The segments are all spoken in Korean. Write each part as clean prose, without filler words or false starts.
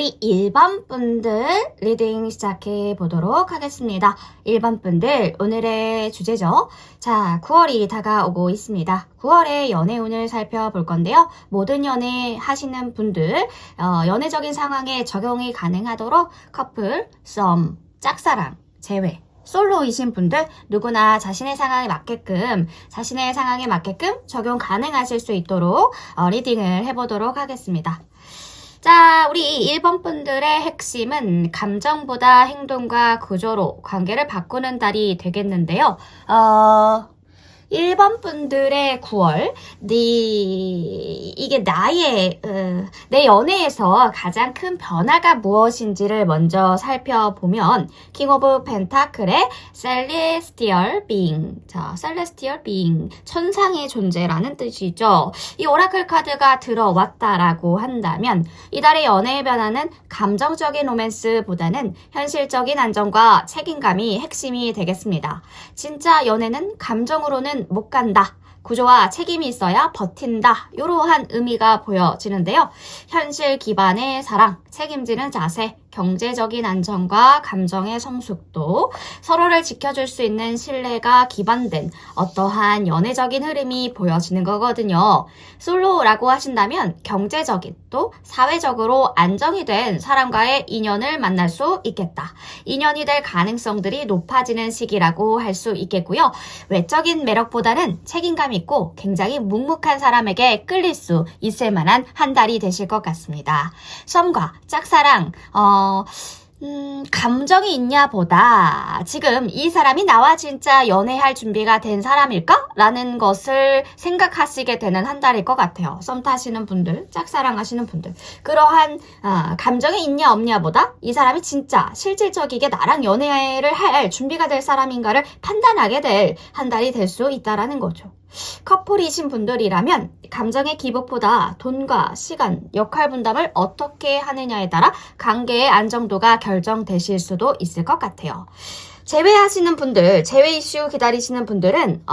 우리 1번 분들 리딩 시작해 보도록 하겠습니다. 1번 분들 오늘의 주제죠. 자, 9월이 다가오고 있습니다. 9월의 연애운을 살펴볼 건데요. 모든 연애 하시는 분들 연애적인 상황에 적용이 가능하도록 커플, 썸, 짝사랑, 재회, 솔로이신 분들 누구나 자신의 상황에 맞게끔 적용 가능하실 수 있도록 리딩을 해보도록 하겠습니다. 자, 우리 1번 분들의 핵심은 감정보다 행동과 구조로 관계를 바꾸는 달이 되겠는데요. 1번 분들의 9월, 이게 내 연애에서 가장 큰 변화가 무엇인지를 먼저 살펴보면, 킹 오브 펜타클의 셀레스티얼 빙. 자, 셀레스티얼 빙. 천상의 존재라는 뜻이죠. 이 오라클 카드가 들어왔다라고 한다면, 이달의 연애의 변화는 감정적인 로맨스보다는 현실적인 안정과 책임감이 핵심이 되겠습니다. 진짜 연애는 감정으로는 못 간다. 구조와 책임이 있어야 버틴다. 이러한 의미가 보여지는데요. 현실 기반의 사랑, 책임지는 자세, 경제적인 안정과 감정의 성숙도, 서로를 지켜줄 수 있는 신뢰가 기반된 어떠한 연애적인 흐름이 보여지는 거거든요. 솔로라고 하신다면 경제적인 또 사회적으로 안정이 된 사람과의 인연을 만날 수 있겠다. 인연이 될 가능성들이 높아지는 시기라고 할 수 있겠고요. 외적인 매력보다는 책임감 있고 굉장히 묵묵한 사람에게 끌릴 수 있을 만한 한 달이 되실 것 같습니다. 썸과 짝사랑, 감정이 있냐 보다 지금 이 사람이 나와 진짜 연애할 준비가 된 사람일까? 라는 것을 생각하시게 되는 한 달일 것 같아요. 썸 타시는 분들, 짝사랑 하시는 분들. 그러한 감정이 있냐 없냐 보다 이 사람이 진짜 실질적이게 나랑 연애를 할 준비가 될 사람인가를 판단하게 될 한 달이 될 수 있다라는 거죠. 커플이신 분들이라면 감정의 기복보다 돈과 시간, 역할 분담을 어떻게 하느냐에 따라 관계의 안정도가 결정되실 수도 있을 것 같아요. 재회하시는 분들, 재회 이슈 기다리시는 분들은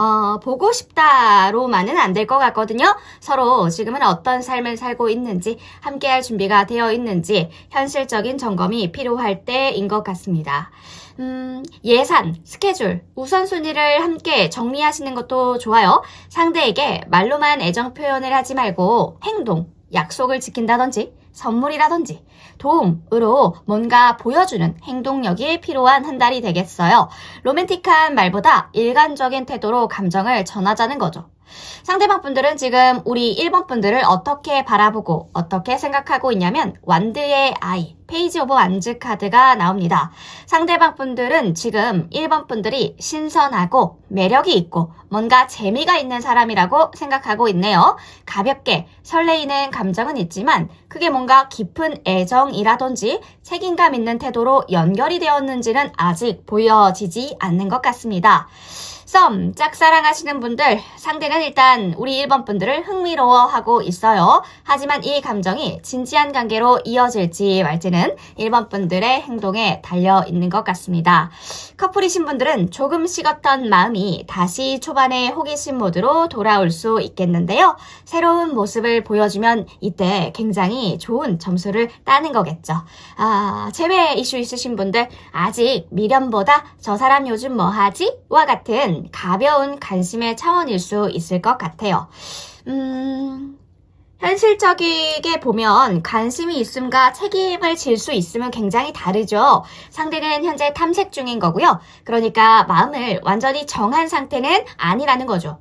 보고 싶다로만은 안 될 것 같거든요. 서로 지금은 어떤 삶을 살고 있는지, 함께할 준비가 되어 있는지 현실적인 점검이 필요할 때인 것 같습니다. 예산, 스케줄, 우선순위를 함께 정리하시는 것도 좋아요. 상대에게 말로만 애정 표현을 하지 말고 행동, 약속을 지킨다든지 선물이라든지 도움으로 뭔가 보여주는 행동력이 필요한 한 달이 되겠어요. 로맨틱한 말보다 일관적인 태도로 감정을 전하자는 거죠. 상대방 분들은 지금 우리 1번 분들을 어떻게 바라보고 어떻게 생각하고 있냐면 완드의 아이, 페이지 오브 완즈 카드가 나옵니다. 상대방 분들은 지금 1번 분들이 신선하고 매력이 있고 뭔가 재미가 있는 사람이라고 생각하고 있네요. 가볍게 설레이는 감정은 있지만 그게 뭔가 깊은 애정이라든지 책임감 있는 태도로 연결이 되었는지는 아직 보여지지 않는 것 같습니다. 썸, 짝사랑 하시는 분들, 상대는 일단 우리 1번 분들을 흥미로워하고 있어요. 하지만 이 감정이 진지한 관계로 이어질지 말지는 1번 분들의 행동에 달려 있는 것 같습니다. 커플이신 분들은 조금 식었던 마음이 다시 초반의 호기심 모드로 돌아올 수 있겠는데요. 새로운 모습을 보여주면 이때 굉장히 좋은 점수를 따는 거겠죠. 재회 이슈 있으신 분들, 아직 미련보다 저 사람 요즘 뭐 하지? 와 같은 가벼운 관심의 차원일 수 있을 것 같아요. 현실적이게 보면 관심이 있음과 책임을 질 수 있으면 굉장히 다르죠. 상대는 현재 탐색 중인 거고요. 그러니까 마음을 완전히 정한 상태는 아니라는 거죠.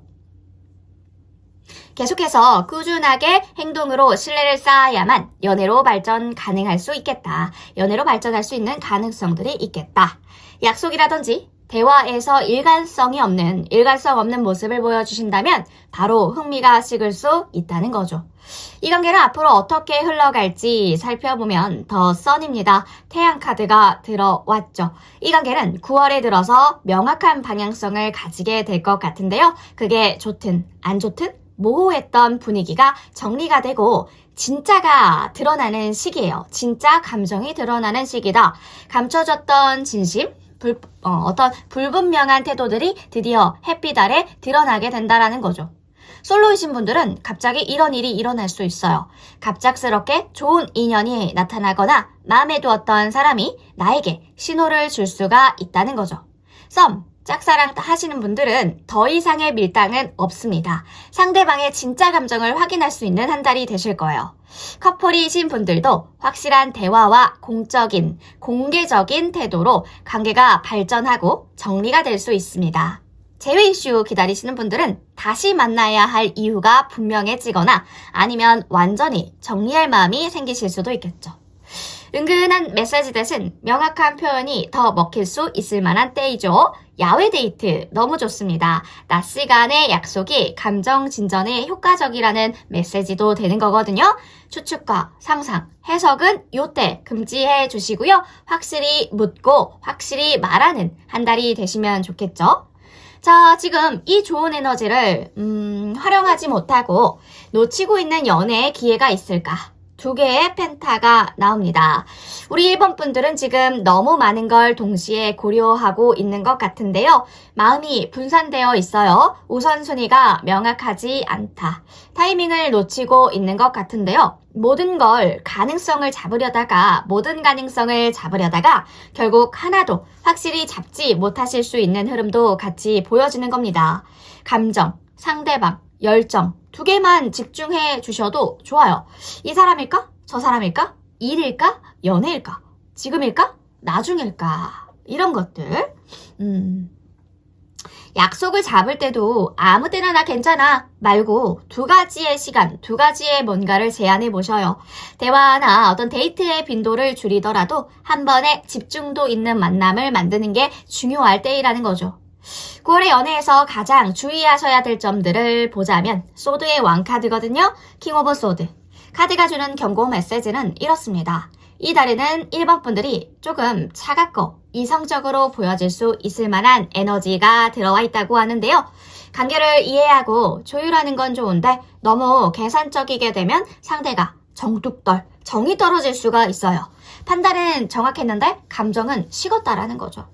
계속해서 꾸준하게 행동으로 신뢰를 쌓아야만 연애로 발전 가능할 수 있겠다. 연애로 발전할 수 있는 가능성들이 있겠다. 약속이라든지 대화에서 일관성 없는 모습을 보여주신다면 바로 흥미가 식을 수 있다는 거죠. 이 관계는 앞으로 어떻게 흘러갈지 살펴보면 더 선입니다. 태양 카드가 들어왔죠. 이 관계는 9월에 들어서 명확한 방향성을 가지게 될 것 같은데요. 그게 좋든 안 좋든 모호했던 분위기가 정리가 되고 진짜가 드러나는 시기예요. 진짜 감정이 드러나는 시기다. 감춰졌던 진심, 어떤 불분명한 태도들이 드디어 햇빛 아래 드러나게 된다라는 거죠. 솔로이신 분들은 갑자기 이런 일이 일어날 수 있어요. 갑작스럽게 좋은 인연이 나타나거나 마음에 두었던 사람이 나에게 신호를 줄 수가 있다는 거죠. 썸, 짝사랑 하시는 분들은 더 이상의 밀당은 없습니다. 상대방의 진짜 감정을 확인할 수 있는 한 달이 되실 거예요. 커플이신 분들도 확실한 대화와 공개적인 태도로 관계가 발전하고 정리가 될 수 있습니다. 재회 이슈 기다리시는 분들은 다시 만나야 할 이유가 분명해지거나 아니면 완전히 정리할 마음이 생기실 수도 있겠죠. 은근한 메시지 대신 명확한 표현이 더 먹힐 수 있을 만한 때이죠. 야외 데이트 너무 좋습니다. 낮 시간의 약속이 감정 진전에 효과적이라는 메시지도 되는 거거든요. 추측과 상상, 해석은 요때 금지해 주시고요. 확실히 묻고 확실히 말하는 한 달이 되시면 좋겠죠. 자, 지금 이 좋은 에너지를 활용하지 못하고 놓치고 있는 연애의 기회가 있을까? 2개의 펜타가 나옵니다. 우리 1번 분들은 지금 너무 많은 걸 동시에 고려하고 있는 것 같은데요. 마음이 분산되어 있어요. 우선순위가 명확하지 않다. 타이밍을 놓치고 있는 것 같은데요. 모든 가능성을 잡으려다가 결국 하나도 확실히 잡지 못하실 수 있는 흐름도 같이 보여지는 겁니다. 감정, 상대방, 열정 2개만 집중해 주셔도 좋아요. 이 사람일까? 저 사람일까? 일일까? 연애일까? 지금일까? 나중일까? 이런 것들. 약속을 잡을 때도 아무 때나 나 괜찮아 말고 2가지의 시간, 2가지의 뭔가를 제안해 보셔요. 대화나 어떤 데이트의 빈도를 줄이더라도 한 번에 집중도 있는 만남을 만드는 게 중요할 때이라는 거죠. 9월의 연애에서 가장 주의하셔야 될 점들을 보자면 소드의 왕카드거든요. 킹 오브 소드. 카드가 주는 경고 메시지는 이렇습니다. 이 달에는 1번 분들이 조금 차갑고 이성적으로 보여질 수 있을 만한 에너지가 들어와 있다고 하는데요. 관계를 이해하고 조율하는 건 좋은데 너무 계산적이게 되면 상대가 정이 떨어질 수가 있어요. 판단은 정확했는데 감정은 식었다라는 거죠.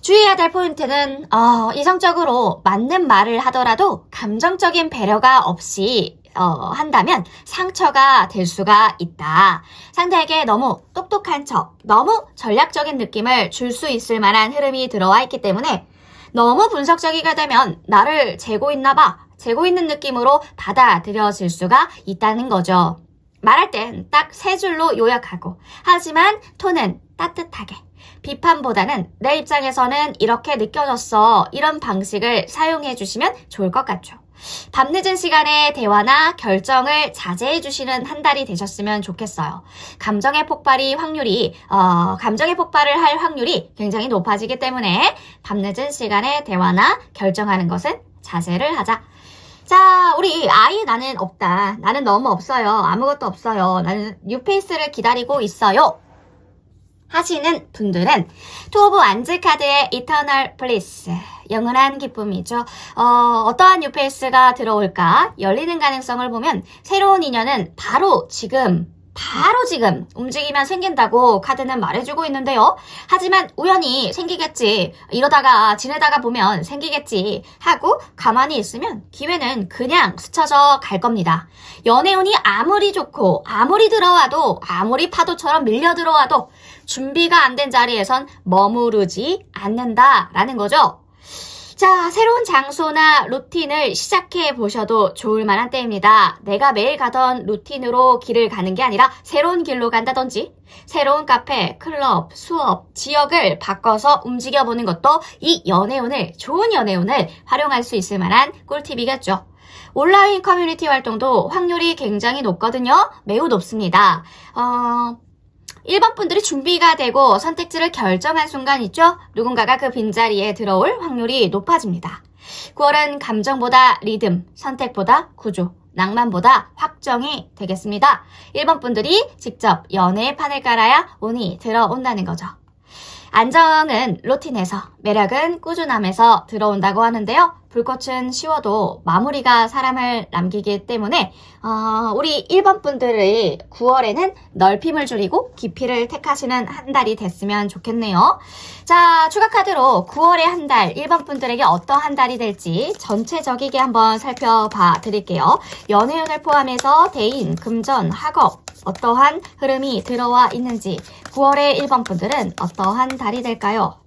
주의해야 될 포인트는 이성적으로 맞는 말을 하더라도 감정적인 배려가 없이 한다면 상처가 될 수가 있다. 상대에게 너무 똑똑한 척, 너무 전략적인 느낌을 줄 수 있을 만한 흐름이 들어와 있기 때문에 너무 분석적이게 되면 나를 재고 있나 봐. 재고 있는 느낌으로 받아들여질 수가 있다는 거죠. 말할 땐 딱 3줄로 요약하고 하지만 톤은 따뜻하게 비판보다는 내 입장에서는 이렇게 느껴졌어. 이런 방식을 사용해 주시면 좋을 것 같죠. 밤늦은 시간에 대화나 결정을 자제해 주시는 한 달이 되셨으면 좋겠어요. 감정의 폭발을 할 확률이 굉장히 높아지기 때문에 밤늦은 시간에 대화나 결정하는 것은 자제를 하자. 자, 우리 아예 나는 없다. 나는 너무 없어요. 아무것도 없어요. 나는 뉴페이스를 기다리고 있어요. 하시는 분들은 투 오브 완즈 카드의 이터널 플리스 영원한 기쁨이죠. 어떠한 뉴페이스가 들어올까 열리는 가능성을 보면 새로운 인연은 바로 지금 움직이면 생긴다고 카드는 말해주고 있는데요. 하지만 우연히 생기겠지, 이러다가 지내다가 보면 생기겠지 하고 가만히 있으면 기회는 그냥 스쳐져 갈 겁니다. 연애운이 아무리 좋고 아무리 파도처럼 밀려 들어와도 준비가 안 된 자리에선 머무르지 않는다라는 거죠. 자, 새로운 장소나 루틴을 시작해 보셔도 좋을 만한 때입니다. 내가 매일 가던 루틴으로 길을 가는 게 아니라 새로운 길로 간다든지 새로운 카페, 클럽, 수업, 지역을 바꿔서 움직여보는 것도 이 좋은 연애운을 활용할 수 있을 만한 꿀팁이겠죠. 온라인 커뮤니티 활동도 확률이 굉장히 높거든요. 매우 높습니다. 1번 분들이 준비가 되고 선택지를 결정한 순간 있죠? 누군가가 그 빈자리에 들어올 확률이 높아집니다. 9월은 감정보다 리듬, 선택보다 구조, 낭만보다 확정이 되겠습니다. 1번 분들이 직접 연애의 판을 깔아야 운이 들어온다는 거죠. 안정은 루틴에서, 매력은 꾸준함에서 들어온다고 하는데요. 불꽃은 쉬워도 마무리가 사람을 남기기 때문에 우리 1번 분들의 9월에는 넓힘을 줄이고 깊이를 택하시는 한 달이 됐으면 좋겠네요. 자, 추가 카드로 9월의 한 달 1번 분들에게 어떠한 달이 될지 전체적이게 한번 살펴봐 드릴게요. 연애운을 포함해서 대인, 금전, 학업 어떠한 흐름이 들어와 있는지 9월의 1번 분들은 어떠한 달이 될까요?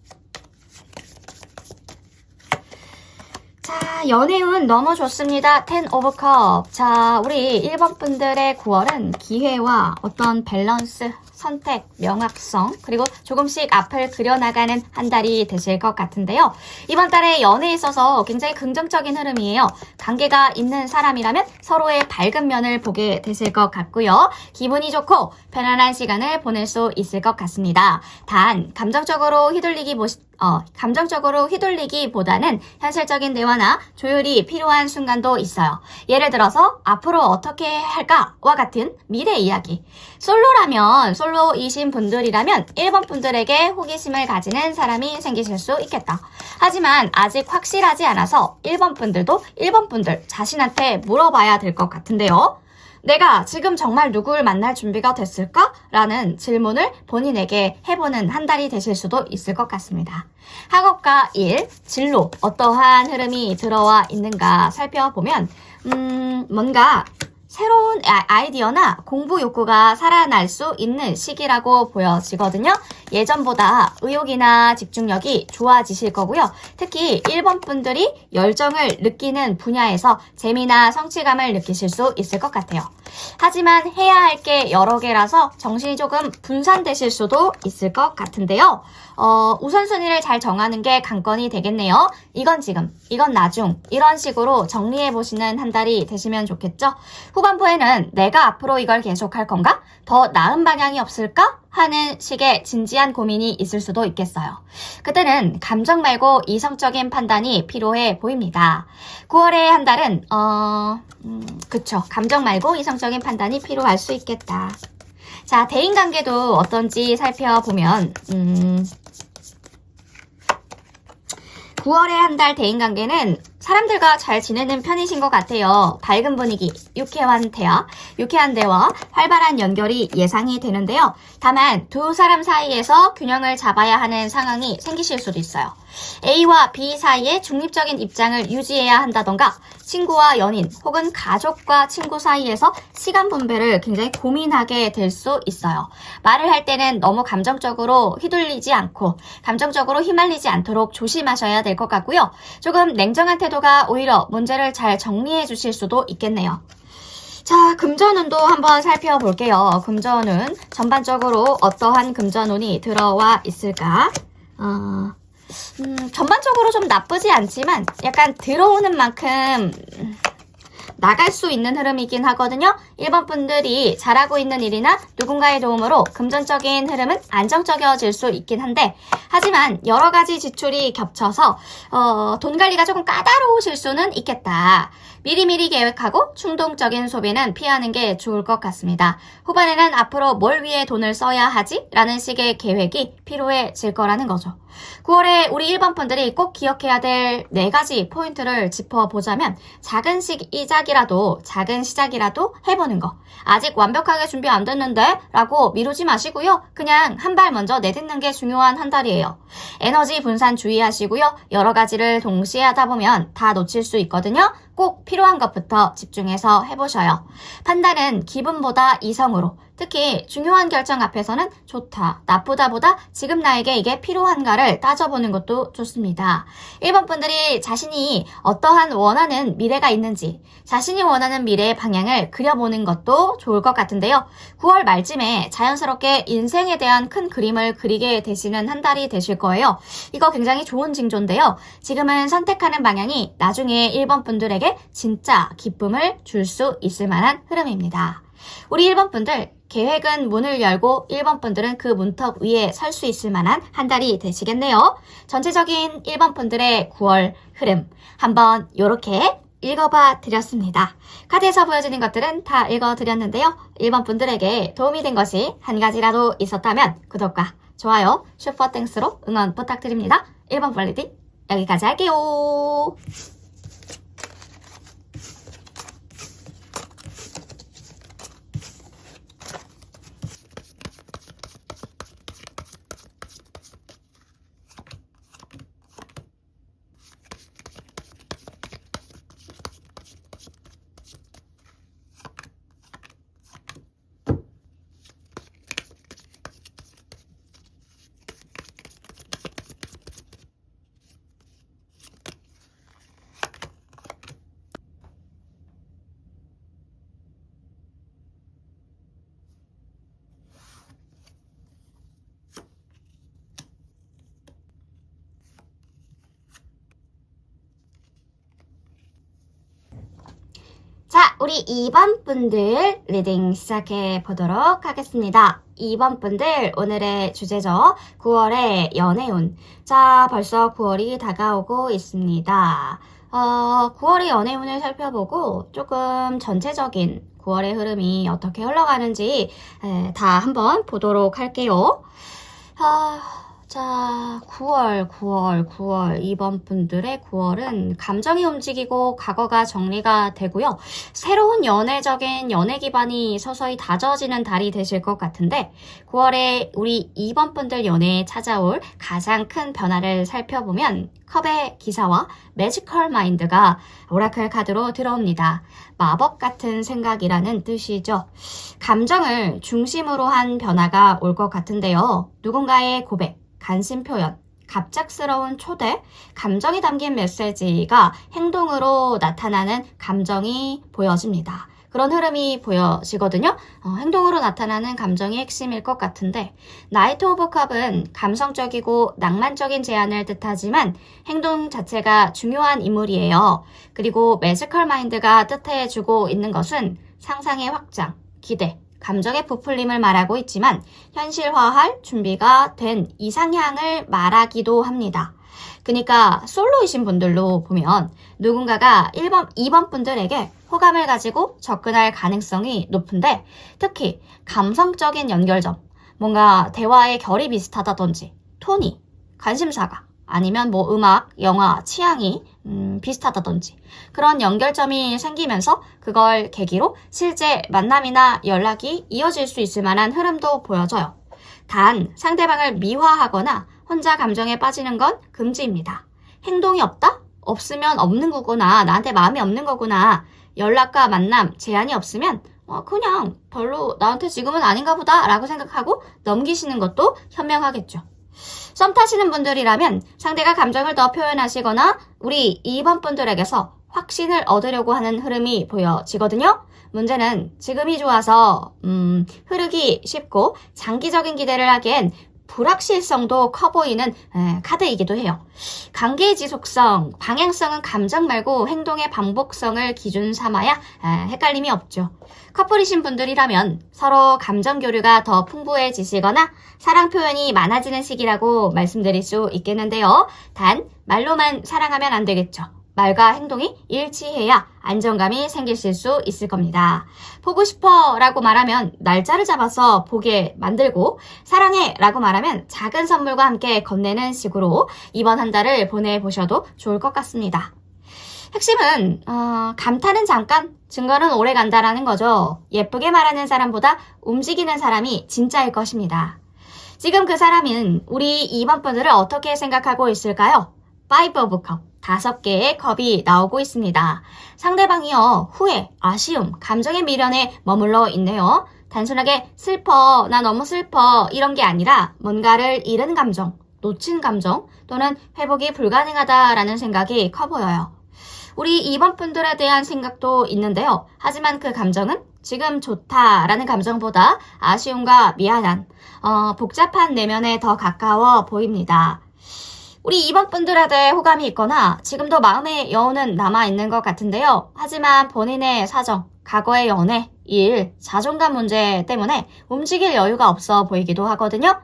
자, 연애운 너무 좋습니다. 10 오브 컵. 자, 우리 1번 분들의 9월은 기회와 어떤 밸런스, 선택, 명확성, 그리고 조금씩 앞을 그려나가는 한 달이 되실 것 같은데요. 이번 달에 연애에 있어서 굉장히 긍정적인 흐름이에요. 관계가 있는 사람이라면 서로의 밝은 면을 보게 되실 것 같고요. 기분이 좋고 편안한 시간을 보낼 수 있을 것 같습니다. 단, 감정적으로 휘둘리기보다는 현실적인 대화나 조율이 필요한 순간도 있어요. 예를 들어서 앞으로 어떻게 할까와 같은 미래 이야기. 솔로이신 분들이라면 1번 분들에게 호기심을 가지는 사람이 생기실 수 있겠다. 하지만 아직 확실하지 않아서 1번 분들도 1번 분들 자신한테 물어봐야 될 것 같은데요. 내가 지금 정말 누구를 만날 준비가 됐을까? 라는 질문을 본인에게 해보는 한 달이 되실 수도 있을 것 같습니다. 학업과 일, 진로 어떠한 흐름이 들어와 있는가 살펴보면 뭔가 새로운 아이디어나 공부 욕구가 살아날 수 있는 시기라고 보여지거든요. 예전보다 의욕이나 집중력이 좋아지실 거고요. 특히 1번 분들이 열정을 느끼는 분야에서 재미나 성취감을 느끼실 수 있을 것 같아요. 하지만 해야 할 게 여러 개라서 정신이 조금 분산되실 수도 있을 것 같은데요. 우선순위를 잘 정하는 게 관건이 되겠네요. 이건 지금, 이건 나중 이런 식으로 정리해 보시는 한 달이 되시면 좋겠죠. 후반부에는 내가 앞으로 이걸 계속할 건가? 더 나은 방향이 없을까? 하는 식의 진지한 고민이 있을 수도 있겠어요. 그때는 감정 말고 이성적인 판단이 필요해 보입니다. 9월의 한 달은 그쵸. 감정 말고 이성적인 판단이 필요할 수 있겠다. 자, 대인관계도 어떤지 살펴보면 9월의 한 달 대인관계는 사람들과 잘 지내는 편이신 것 같아요. 밝은 분위기, 유쾌한 대화, 활발한 연결이 예상이 되는데요. 다만 두 사람 사이에서 균형을 잡아야 하는 상황이 생기실 수도 있어요. A와 B 사이에 중립적인 입장을 유지해야 한다던가 친구와 연인 혹은 가족과 친구 사이에서 시간 분배를 굉장히 고민하게 될 수 있어요. 말을 할 때는 너무 감정적으로 휘둘리지 않고 감정적으로 휘말리지 않도록 조심하셔야 될 것 같고요. 조금 냉정한 태도가 오히려 문제를 잘 정리해 주실 수도 있겠네요. 자, 금전운도 한번 살펴볼게요. 금전운 전반적으로 어떠한 금전운이 들어와 있을까? 전반적으로 좀 나쁘지 않지만 약간 들어오는 만큼 나갈 수 있는 흐름이긴 하거든요. 1번 분들이 잘하고 있는 일이나 누군가의 도움으로 금전적인 흐름은 안정적이어질 수 있긴 한데 하지만 여러 가지 지출이 겹쳐서 돈 관리가 조금 까다로우실 수는 있겠다. 미리미리 계획하고 충동적인 소비는 피하는 게 좋을 것 같습니다. 후반에는 앞으로 뭘 위해 돈을 써야 하지? 라는 식의 계획이 필요해질 거라는 거죠. 9월에 우리 1번 분들이 꼭 기억해야 될 4가지 포인트를 짚어보자면 작은 시작이라도 해보는 거. 아직 완벽하게 준비 안 됐는데? 라고 미루지 마시고요. 그냥 한 발 먼저 내딛는 게 중요한 한 달이에요. 에너지 분산 주의하시고요. 여러 가지를 동시에 하다 보면 다 놓칠 수 있거든요. 꼭 필요한 것부터 집중해서 해보셔요. 판단은 기분보다 이성으로, 특히 중요한 결정 앞에서는 좋다, 나쁘다보다 지금 나에게 이게 필요한가를 따져보는 것도 좋습니다. 1번 분들이 자신이 어떠한 원하는 미래가 있는지, 자신이 원하는 미래의 방향을 그려보는 것도 좋을 것 같은데요. 9월 말쯤에 자연스럽게 인생에 대한 큰 그림을 그리게 되시는 한 달이 되실 거예요. 이거 굉장히 좋은 징조인데요. 지금은 선택하는 방향이 나중에 1번 분들에게 진짜 기쁨을 줄 수 있을 만한 흐름입니다. 우리 1번 분들, 계획은 문을 열고 1번 분들은 그 문턱 위에 설 수 있을 만한 한 달이 되시겠네요. 전체적인 1번 분들의 9월 흐름 한번 요렇게 읽어봐 드렸습니다. 카드에서 보여주는 것들은 다 읽어드렸는데요. 1번 분들에게 도움이 된 것이 한 가지라도 있었다면 구독과 좋아요, 슈퍼땡스로 응원 부탁드립니다. 1번 볼리딩 여기까지 할게요. 자, 우리 2번 분들 리딩 시작해 보도록 하겠습니다. 2번 분들 오늘의 주제죠. 9월의 연애운. 자, 벌써 9월이 다가오고 있습니다. 9월의 연애운을 살펴보고 조금 전체적인 9월의 흐름이 어떻게 흘러가는지 다 한번 보도록 할게요. 자, 9월. 2번 분들의 9월은 감정이 움직이고 과거가 정리가 되고요. 새로운 연애적인 연애 기반이 서서히 다져지는 달이 되실 것 같은데 9월에 우리 2번 분들 연애에 찾아올 가장 큰 변화를 살펴보면 컵의 기사와 매지컬 마인드가 오라클 카드로 들어옵니다. 마법 같은 생각이라는 뜻이죠. 감정을 중심으로 한 변화가 올 것 같은데요. 누군가의 고백, 관심 표현, 갑작스러운 초대, 감정이 담긴 메시지가 행동으로 나타나는 감정이 보여집니다. 그런 흐름이 보여지거든요. 행동으로 나타나는 감정이 핵심일 것 같은데 나이트 오브 컵은 감성적이고 낭만적인 제안을 뜻하지만 행동 자체가 중요한 인물이에요. 그리고 매지컬 마인드가 뜻해주고 있는 것은 상상의 확장, 기대, 감정의 부풀림을 말하고 있지만 현실화할 준비가 된 이상향을 말하기도 합니다. 그러니까 솔로이신 분들로 보면 누군가가 2번 분들에게 호감을 가지고 접근할 가능성이 높은데 특히 감성적인 연결점, 뭔가 대화의 결이 비슷하다든지 톤이, 관심사가 아니면 뭐 음악, 영화, 취향이 비슷하다든지 그런 연결점이 생기면서 그걸 계기로 실제 만남이나 연락이 이어질 수 있을 만한 흐름도 보여져요. 단 상대방을 미화하거나 혼자 감정에 빠지는 건 금지입니다. 행동이 없다? 없으면 없는 거구나. 나한테 마음이 없는 거구나. 연락과 만남, 제한이 없으면 그냥 별로 나한테 지금은 아닌가 보다 라고 생각하고 넘기시는 것도 현명하겠죠. 썸 타시는 분들이라면 상대가 감정을 더 표현하시거나 우리 2번 분들에게서 확신을 얻으려고 하는 흐름이 보여지거든요. 문제는 지금이 좋아서 흐르기 쉽고 장기적인 기대를 하기엔 불확실성도 커 보이는 카드이기도 해요. 관계의 지속성, 방향성은 감정 말고 행동의 반복성을 기준 삼아야 헷갈림이 없죠. 커플이신 분들이라면 서로 감정 교류가 더 풍부해지시거나 사랑 표현이 많아지는 시기라고 말씀드릴 수 있겠는데요. 단 말로만 사랑하면 안 되겠죠. 말과 행동이 일치해야 안정감이 생기실 수 있을 겁니다. 보고 싶어 라고 말하면 날짜를 잡아서 보게 만들고 사랑해 라고 말하면 작은 선물과 함께 건네는 식으로 이번 한 달을 보내보셔도 좋을 것 같습니다. 핵심은 감탄은 잠깐, 증거는 오래 간다라는 거죠. 예쁘게 말하는 사람보다 움직이는 사람이 진짜일 것입니다. 지금 그 사람은 우리 2번 분들을 어떻게 생각하고 있을까요? 5 오브 컵. 5개의 컵이 나오고 있습니다. 상대방이요, 후회, 아쉬움, 감정의 미련에 머물러 있네요. 단순하게 슬퍼, 나 너무 슬퍼 이런 게 아니라 뭔가를 잃은 감정, 놓친 감정 또는 회복이 불가능하다라는 생각이 커 보여요. 우리 2번 분들에 대한 생각도 있는데요. 하지만 그 감정은 지금 좋다라는 감정보다 아쉬움과 미안한, 복잡한 내면에 더 가까워 보입니다. 우리 2번 분들에 대해 호감이 있거나 지금도 마음의 여운은 남아있는 것 같은데요. 하지만 본인의 사정, 과거의 연애, 일, 자존감 문제 때문에 움직일 여유가 없어 보이기도 하거든요.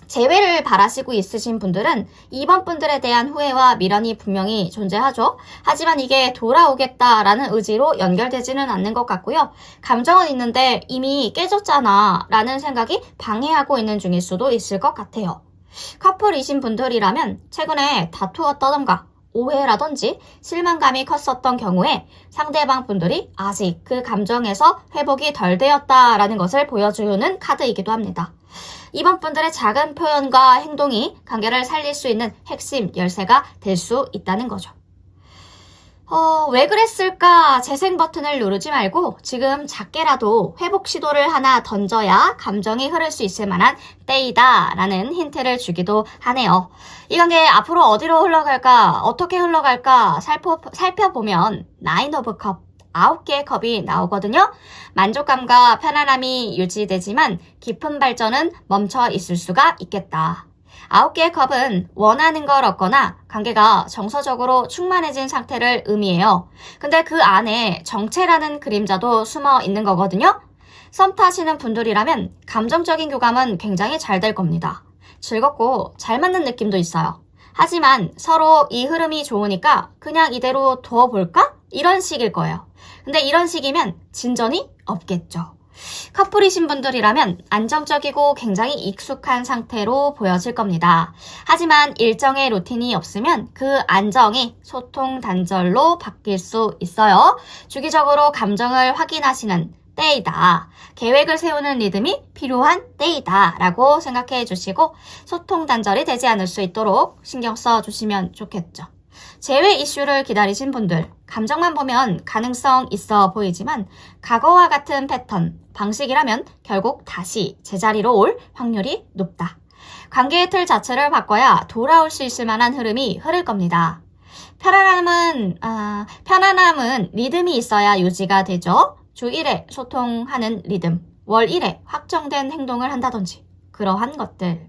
재회를 바라시고 있으신 분들은 이번 분들에 대한 후회와 미련이 분명히 존재하죠. 하지만 이게 돌아오겠다라는 의지로 연결되지는 않는 것 같고요. 감정은 있는데 이미 깨졌잖아 라는 생각이 방해하고 있는 중일 수도 있을 것 같아요. 커플이신 분들이라면 최근에 다투었다던가 오해라든지 실망감이 컸었던 경우에 상대방 분들이 아직 그 감정에서 회복이 덜 되었다라는 것을 보여주는 카드이기도 합니다. 이번 분들의 작은 표현과 행동이 관계를 살릴 수 있는 핵심 열쇠가 될 수 있다는 거죠. 왜 그랬을까 재생 버튼을 누르지 말고 지금 작게라도 회복 시도를 하나 던져야 감정이 흐를 수 있을 만한 때이다 라는 힌트를 주기도 하네요. 이 관계 앞으로 어디로 흘러갈까 어떻게 흘러갈까 살펴보면 나인 오브 컵 9개의 컵이 나오거든요. 만족감과 편안함이 유지되지만 깊은 발전은 멈춰 있을 수가 있겠다. 9개의 컵은 원하는 걸 얻거나 관계가 정서적으로 충만해진 상태를 의미해요. 근데 그 안에 정체라는 그림자도 숨어 있는 거거든요. 썸 타시는 분들이라면 감정적인 교감은 굉장히 잘 될 겁니다. 즐겁고 잘 맞는 느낌도 있어요. 하지만 서로 이 흐름이 좋으니까 그냥 이대로 두어볼까? 이런 식일 거예요. 근데 이런 식이면 진전이 없겠죠. 커플이신 분들이라면 안정적이고 굉장히 익숙한 상태로 보여질 겁니다. 하지만 일정의 루틴이 없으면 그 안정이 소통 단절로 바뀔 수 있어요. 주기적으로 감정을 확인하시는 때이다. 계획을 세우는 리듬이 필요한 때이다 라고 생각해 주시고 소통 단절이 되지 않을 수 있도록 신경 써 주시면 좋겠죠. 재회 이슈를 기다리신 분들, 감정만 보면 가능성 있어 보이지만 과거와 같은 패턴, 방식이라면 결국 다시 제자리로 올 확률이 높다. 관계의 틀 자체를 바꿔야 돌아올 수 있을 만한 흐름이 흐를 겁니다. 편안함은 리듬이 있어야 유지가 되죠. 주 1회 소통하는 리듬, 월 1회 확정된 행동을 한다든지 그러한 것들.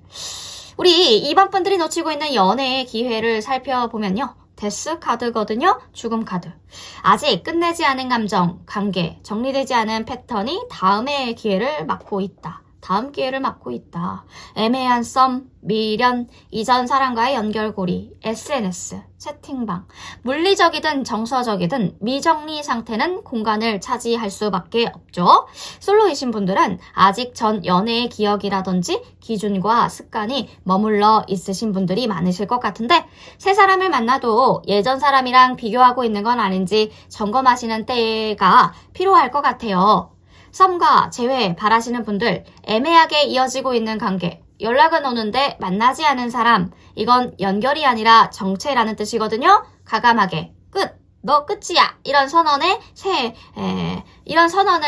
우리 이번 분들이 놓치고 있는 연애의 기회를 살펴보면요. 데스 카드거든요. 죽음 카드. 아직 끝내지 않은 감정, 관계, 정리되지 않은 패턴이 다음의 기회를 막고 있다. 다음 기회를 막고 있다. 애매한 썸, 미련, 이전 사람과의 연결고리, SNS, 채팅방, 물리적이든 정서적이든 미정리 상태는 공간을 차지할 수밖에 없죠. 솔로이신 분들은 아직 전 연애의 기억이라든지 기준과 습관이 머물러 있으신 분들이 많으실 것 같은데 새 사람을 만나도 예전 사람이랑 비교하고 있는 건 아닌지 점검하시는 때가 필요할 것 같아요. 썸과 재회 바라시는 분들, 애매하게 이어지고 있는 관계, 연락은 오는데 만나지 않은 사람, 이건 연결이 아니라 정체라는 뜻이거든요. 과감하게 끝, 너 끝이야 이런 선언을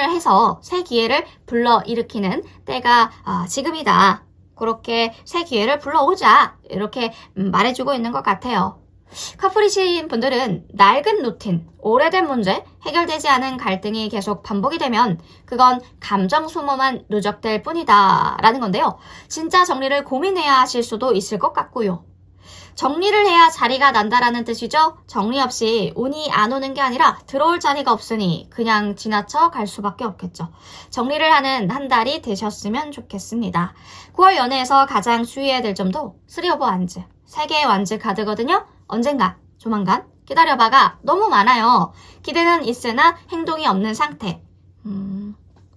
해서 새 기회를 불러일으키는 때가 지금이다. 그렇게 새 기회를 불러오자 이렇게 말해주고 있는 것 같아요. 커플이신 분들은 낡은 루틴, 오래된 문제, 해결되지 않은 갈등이 계속 반복이 되면 그건 감정 소모만 누적될 뿐이다 라는 건데요. 진짜 정리를 고민해야 하실 수도 있을 것 같고요. 정리를 해야 자리가 난다라는 뜻이죠. 정리 없이 운이 안 오는 게 아니라 들어올 자리가 없으니 그냥 지나쳐 갈 수밖에 없겠죠. 정리를 하는 한 달이 되셨으면 좋겠습니다. 9월 연애에서 가장 주의해야 될 점도 3 오브 완즈, 3개의 완즈 카드거든요. 언젠가, 조만간, 기다려봐가 너무 많아요. 기대는 있으나 행동이 없는 상태.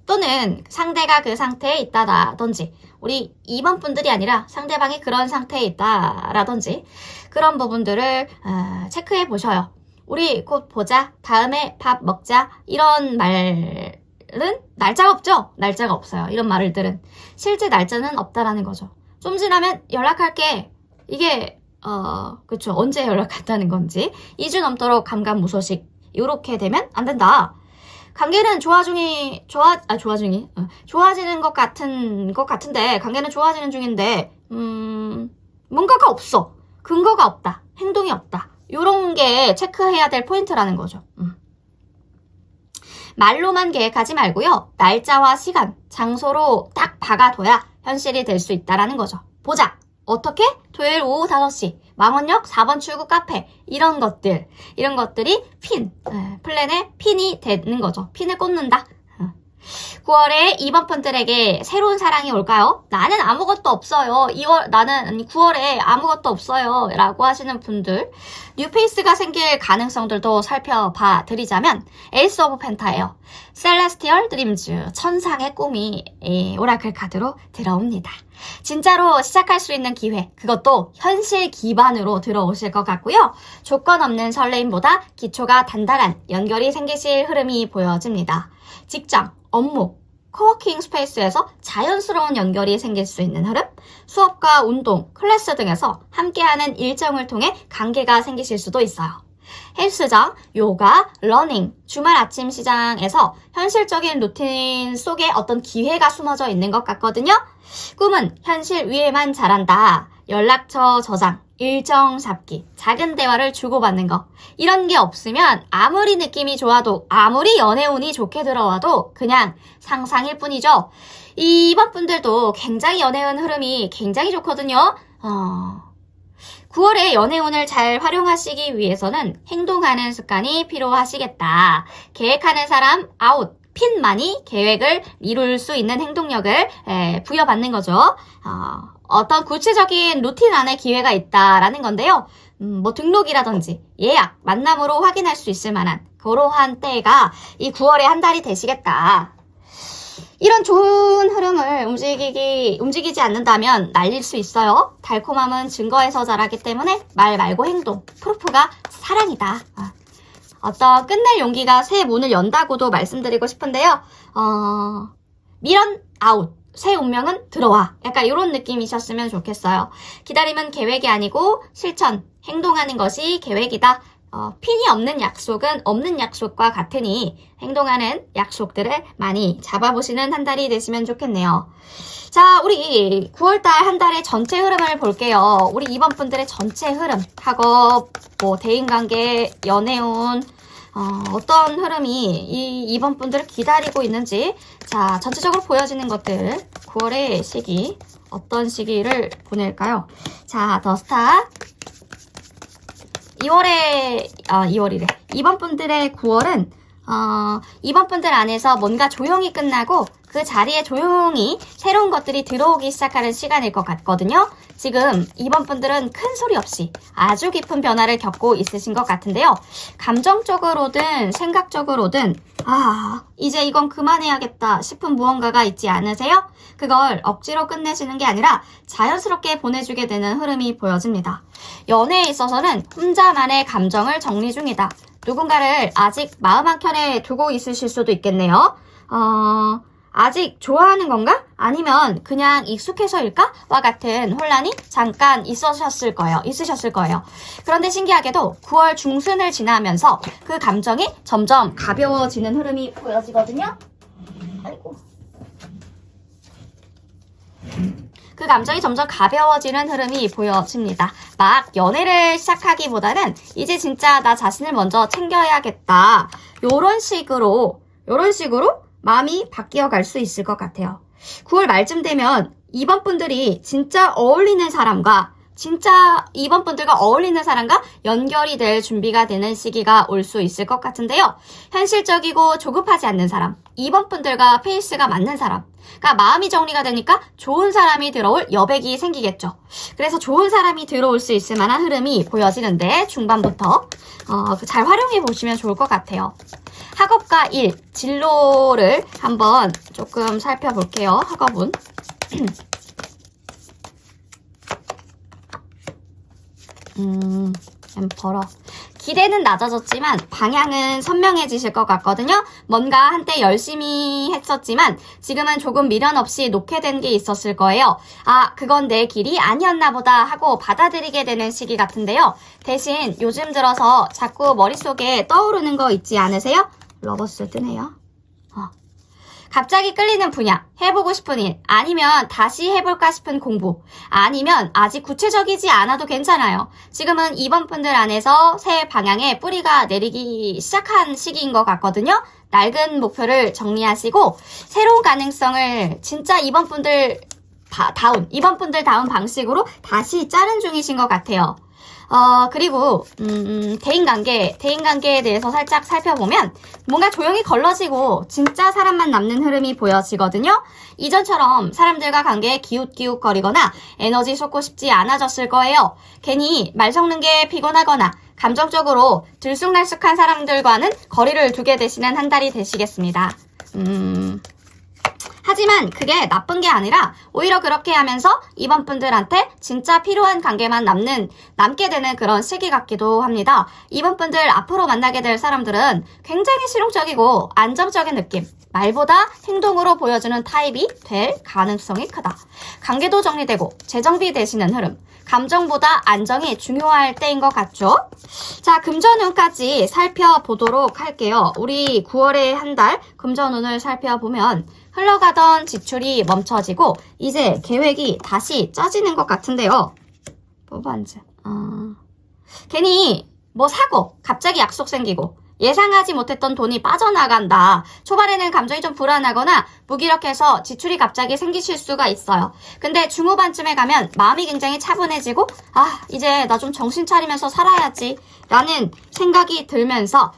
또는 상대가 그 상태에 있다라든지 우리 2번 분들이 아니라 상대방이 그런 상태에 있다라든지 그런 부분들을 체크해 보셔요. 우리 곧 보자, 다음에 밥 먹자 이런 말은 날짜가 없죠? 날짜가 없어요. 이런 말들은 실제 날짜는 없다라는 거죠. 좀 지나면 연락할게. 이게 그쵸. 언제 연락한다는 건지 2주 넘도록 감감무소식 이렇게 되면 안 된다. 관계는 좋아지는 것 같은데 관계는 좋아지는 중인데 뭔가가 없어. 근거가 없다. 행동이 없다. 이런 게 체크해야 될 포인트라는 거죠. 말로만 계획하지 말고요. 날짜와 시간, 장소로 딱 박아둬야 현실이 될 수 있다라는 거죠. 보자. 어떻게? 토요일 오후 5시 망원역 4번 출구 카페 이런 것들이 플랜의 핀이 되는 거죠. 핀을 꽂는다. 9월에 2번 분들에게 새로운 사랑이 올까요? 나는 아무것도 없어요. 9월에 아무것도 없어요. 라고 하시는 분들, 뉴페이스가 생길 가능성들도 살펴봐 드리자면 에이스 오브 펜타예요. 셀레스티얼 드림즈, 천상의 꿈이 오라클 카드로 들어옵니다. 진짜로 시작할 수 있는 기회, 그것도 현실 기반으로 들어오실 것 같고요. 조건 없는 설레임보다 기초가 단단한 연결이 생기실 흐름이 보여집니다. 직장, 업무, 코워킹 스페이스에서 자연스러운 연결이 생길 수 있는 흐름, 수업과 운동, 클래스 등에서 함께하는 일정을 통해 관계가 생기실 수도 있어요. 헬스장, 요가, 러닝, 주말 아침 시장에서 현실적인 루틴 속에 어떤 기회가 숨어져 있는 것 같거든요. 꿈은 현실 위에만 자란다. 연락처 저장, 일정 잡기, 작은 대화를 주고받는 거. 이런 게 없으면 아무리 느낌이 좋아도, 아무리 연애운이 좋게 들어와도 그냥 상상일 뿐이죠. 이번 분들도 굉장히 연애운 흐름이 굉장히 좋거든요. 9월에 연애운을 잘 활용하시기 위해서는 행동하는 습관이 필요하시겠다. 계획하는 사람 아웃. 핀만이 계획을 이룰 수 있는 행동력을 부여받는 거죠. 어떤 구체적인 루틴 안에 기회가 있다라는 건데요. 뭐 등록이라든지 예약, 만남으로 확인할 수 있을 만한 그러한 때가 이 9월의 한 달이 되시겠다. 이런 좋은 흐름을 움직이지 않는다면 날릴 수 있어요. 달콤함은 증거에서 자라기 때문에 말 말고 행동, 프루프가 사랑이다. 어떤 끝낼 용기가 새 문을 연다고도 말씀드리고 싶은데요. 미련 아웃, 새 운명은 들어와. 약간 이런 느낌이셨으면 좋겠어요. 기다림은 계획이 아니고 실천, 행동하는 것이 계획이다. 핀이 없는 약속은 없는 약속과 같으니 행동하는 약속들을 많이 잡아보시는 한 달이 되시면 좋겠네요. 자, 우리 9월달 한 달의 전체 흐름을 볼게요. 우리 이번 분들의 전체 흐름, 학업, 대인관계, 연애운, 어떤 흐름이 이번 분들을 기다리고 있는지, 자, 전체적으로 보여지는 것들, 9월의 시기, 어떤 시기를 보낼까요? 자, 더 스타. 2월이래. 이번 분들의 9월은, 이번 분들 안에서 뭔가 조용히 끝나고 그 자리에 조용히 새로운 것들이 들어오기 시작하는 시간일 것 같거든요. 지금 이번 분들은 큰 소리 없이 아주 깊은 변화를 겪고 있으신 것 같은데요. 감정적으로든 생각적으로든 이제 이건 그만해야겠다 싶은 무언가가 있지 않으세요? 그걸 억지로 끝내시는 게 아니라 자연스럽게 보내주게 되는 흐름이 보여집니다. 연애에 있어서는 혼자만의 감정을 정리 중이다. 누군가를 아직 마음 한켠에 두고 있으실 수도 있겠네요. 아직 좋아하는 건가? 아니면 그냥 익숙해서일까? 와 같은 혼란이 잠깐 있으셨을 거예요. 그런데 신기하게도 9월 중순을 지나면서 그 감정이 점점 가벼워지는 흐름이 보여지거든요. 그 감정이 점점 가벼워지는 흐름이 보여집니다. 막 연애를 시작하기보다는 이제 진짜 나 자신을 먼저 챙겨야겠다. 요런 식으로 마음이 바뀌어 갈 수 있을 것 같아요. 9월 말쯤 되면 이번 분들이 진짜 어울리는 사람과 이번 분들과 어울리는 사람과 연결이 될 준비가 되는 시기가 올 수 있을 것 같은데요. 현실적이고 조급하지 않는 사람, 이번 분들과 페이스가 맞는 사람, 그러니까 마음이 정리가 되니까 좋은 사람이 들어올 여백이 생기겠죠. 그래서 좋은 사람이 들어올 수 있을 만한 흐름이 보여지는데 중반부터 잘 활용해 보시면 좋을 것 같아요. 학업과 일, 진로를 한번 조금 살펴볼게요. 학업은. 엠퍼러. 기대는 낮아졌지만 방향은 선명해지실 것 같거든요. 뭔가 한때 열심히 했었지만 지금은 조금 미련 없이 놓게 된 게 있었을 거예요. 그건 내 길이 아니었나 보다 하고 받아들이게 되는 시기 같은데요. 대신 요즘 들어서 자꾸 머릿속에 떠오르는 거 있지 않으세요? 러버스 뜨네요. 갑자기 끌리는 분야, 해보고 싶은 일, 아니면 다시 해볼까 싶은 공부, 아니면 아직 구체적이지 않아도 괜찮아요. 지금은 이번 분들 안에서 새 방향에 뿌리가 내리기 시작한 시기인 것 같거든요. 낡은 목표를 정리하시고 새로운 가능성을 진짜 이번 분들 다운 방식으로 다시 짜는 중이신 것 같아요. 그리고 대인관계에 대해서 살짝 살펴보면 뭔가 조용히 걸러지고 진짜 사람만 남는 흐름이 보여지거든요. 이전처럼 사람들과 관계에 기웃기웃거리거나 에너지 쏟고 싶지 않아졌을 거예요. 괜히 말 섞는 게 피곤하거나 감정적으로 들쑥날쑥한 사람들과는 거리를 두게 되시는 한 달이 되시겠습니다. 하지만 그게 나쁜 게 아니라 오히려 그렇게 하면서 이번 분들한테 진짜 필요한 관계만 남게 되는 그런 시기 같기도 합니다. 이번 분들 앞으로 만나게 될 사람들은 굉장히 실용적이고 안정적인 느낌, 말보다 행동으로 보여주는 타입이 될 가능성이 크다. 관계도 정리되고 재정비되시는 흐름, 감정보다 안정이 중요할 때인 것 같죠? 자, 금전운까지 살펴보도록 할게요. 우리 9월의 한 달 금전운을 살펴보면 흘러가던 지출이 멈춰지고 이제 계획이 다시 짜지는 것 같은데요. 뽑아앉아. 괜히 뭐 사고 갑자기 약속 생기고 예상하지 못했던 돈이 빠져나간다. 초반에는 감정이 좀 불안하거나 무기력해서 지출이 갑자기 생기실 수가 있어요. 근데 중후반쯤에 가면 마음이 굉장히 차분해지고 이제 나 좀 정신 차리면서 살아야지 라는 생각이 들면서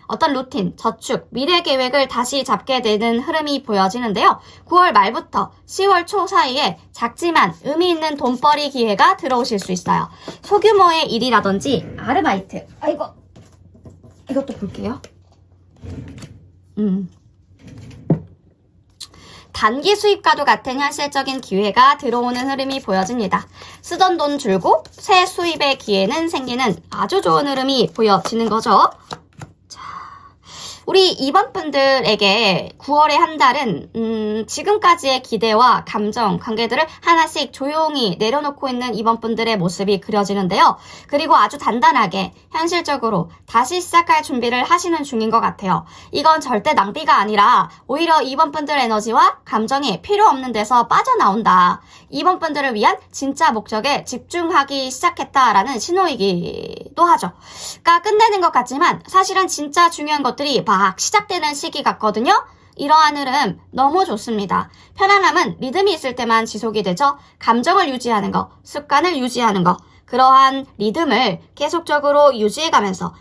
어떤 루틴, 저축, 미래 계획을 다시 잡게 되는 흐름이 보여지는데요. 9월 말부터 10월 초 사이에 작지만 의미 있는 돈벌이 기회가 들어오실 수 있어요. 소규모의 일이라든지 아르바이트. 이것도 볼게요. 단기 수입과도 같은 현실적인 기회가 들어오는 흐름이 보여집니다. 쓰던 돈 줄고 새 수입의 기회는 생기는 아주 좋은 흐름이 보여지는 거죠. 우리 이번 분들에게 9월의 한 달은 지금까지의 기대와 감정, 관계들을 하나씩 조용히 내려놓고 있는 이번 분들의 모습이 그려지는데요. 그리고 아주 단단하게 현실적으로 다시 시작할 준비를 하시는 중인 것 같아요. 이건 절대 낭비가 아니라 오히려 이번 분들 에너지와 감정이 필요 없는 데서 빠져나온다. 이번 분들을 위한 진짜 목적에 집중하기 시작했다라는 신호이기도 하죠. 그러니까 끝내는 것 같지만 사실은 진짜 중요한 것들이 막 시작되는 시기 같거든요. 이러한 흐름 너무 좋습니다. 편안함은 리듬이 있을 때만 지속이 되죠. 감정을 유지하는 거, 습관을 유지하는 거, 그러한 리듬을 계속적으로 유지해가면서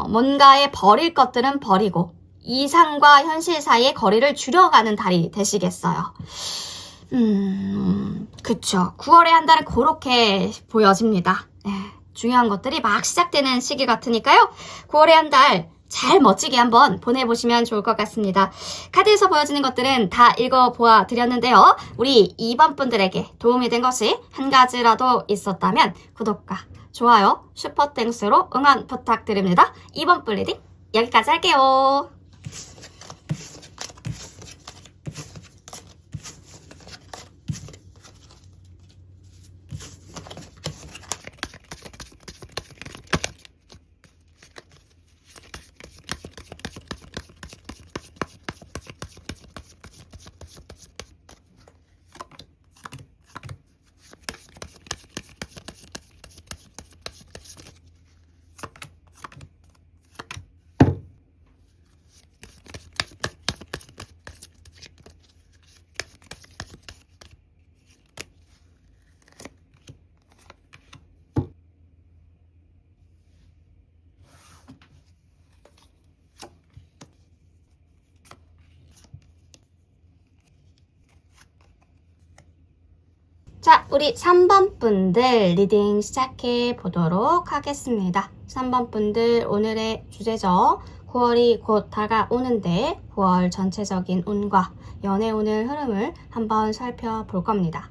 뭔가에 버릴 것들은 버리고 이상과 현실 사이의 거리를 줄여가는 달이 되시겠어요. 그쵸. 9월의 한 달은 그렇게 보여집니다. 중요한 것들이 막 시작되는 시기 같으니까요. 9월의 한 달 잘 멋지게 한번 보내보시면 좋을 것 같습니다. 카드에서 보여지는 것들은 다 읽어보아 드렸는데요. 우리 2번 분들에게 도움이 된 것이 한 가지라도 있었다면 구독과 좋아요, 슈퍼땡스로 응원 부탁드립니다. 2번 분 리딩 여기까지 할게요. 자, 우리 3번 분들 리딩 시작해 보도록 하겠습니다. 3번 분들 오늘의 주제죠. 9월이 곧 다가오는데 9월 전체적인 운과 연애운의 흐름을 한번 살펴볼 겁니다.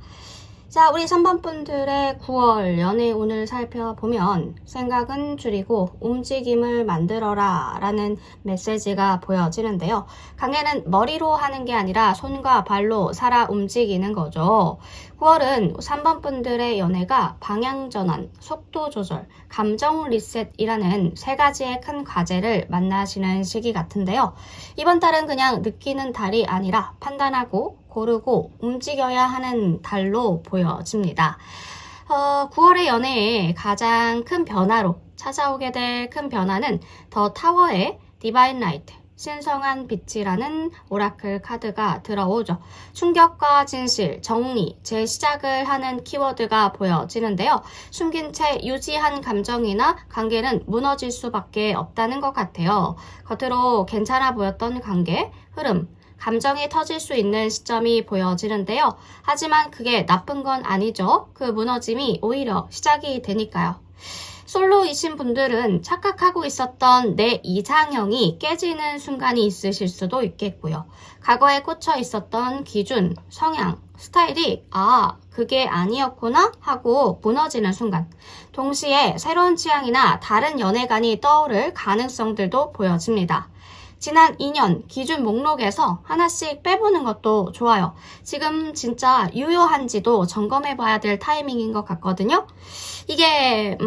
자, 우리 3번 분들의 9월 연애운을 살펴보면 생각은 줄이고 움직임을 만들어라 라는 메시지가 보여지는데요. 관계는 머리로 하는 게 아니라 손과 발로 살아 움직이는 거죠. 9월은 3번 분들의 연애가 방향전환, 속도 조절, 감정 리셋이라는 세 가지의 큰 과제를 만나시는 시기 같은데요. 이번 달은 그냥 느끼는 달이 아니라 판단하고 고르고 움직여야 하는 달로 보여집니다. 9월의 연애에 가장 큰 변화로 찾아오게 될 큰 변화는 더 타워의 디바인 라이트, 신성한 빛이라는 오라클 카드가 들어오죠. 충격과 진실, 정리, 재시작을 하는 키워드가 보여지는데요. 숨긴 채 유지한 감정이나 관계는 무너질 수밖에 없다는 것 같아요. 겉으로 괜찮아 보였던 관계, 흐름, 감정이 터질 수 있는 시점이 보여지는데요. 하지만 그게 나쁜 건 아니죠. 그 무너짐이 오히려 시작이 되니까요. 솔로이신 분들은 착각하고 있었던 내 이상형이 깨지는 순간이 있으실 수도 있겠고요. 과거에 꽂혀 있었던 기준, 성향, 스타일이 그게 아니었구나 하고 무너지는 순간. 동시에 새로운 취향이나 다른 연애관이 떠오를 가능성들도 보여집니다. 지난 2년 기준 목록에서 하나씩 빼보는 것도 좋아요. 지금 진짜 유효한지도 점검해봐야 될 타이밍인 것 같거든요. 이게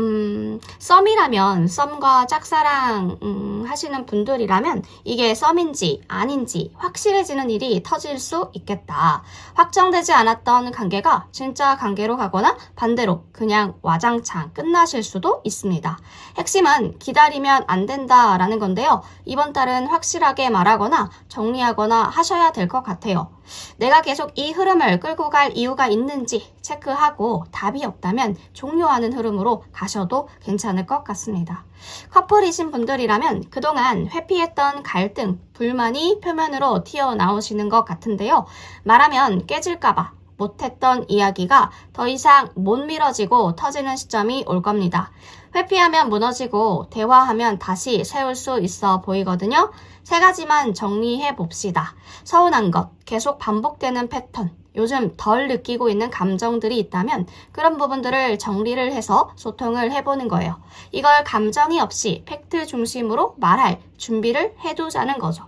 썸이라면, 썸과 짝사랑 하시는 분들이라면 이게 썸인지 아닌지 확실해지는 일이 터질 수 있겠다. 확정되지 않았던 관계가 진짜 관계로 가거나 반대로 그냥 와장창 끝나실 수도 있습니다. 핵심은 기다리면 안 된다라는 건데요. 이번 달은 확실하게 말하거나 정리하거나 하셔야 될 것 같아요. 내가 계속 이 흐름을 끌고 갈 이유가 있는지 체크하고 답이 없다면 종료하는 흐름으로 가셔도 괜찮을 것 같습니다. 커플이신 분들이라면 그동안 회피했던 갈등, 불만이 표면으로 튀어나오시는 것 같은데요. 말하면 깨질까봐 못했던 이야기가 더 이상 못 미뤄지고 터지는 시점이 올 겁니다. 회피하면 무너지고 대화하면 다시 세울 수 있어 보이거든요. 3가지만 정리해 봅시다. 서운한 것, 계속 반복되는 패턴, 요즘 덜 느끼고 있는 감정들이 있다면 그런 부분들을 정리를 해서 소통을 해보는 거예요. 이걸 감정이 없이 팩트 중심으로 말할 준비를 해두자는 거죠.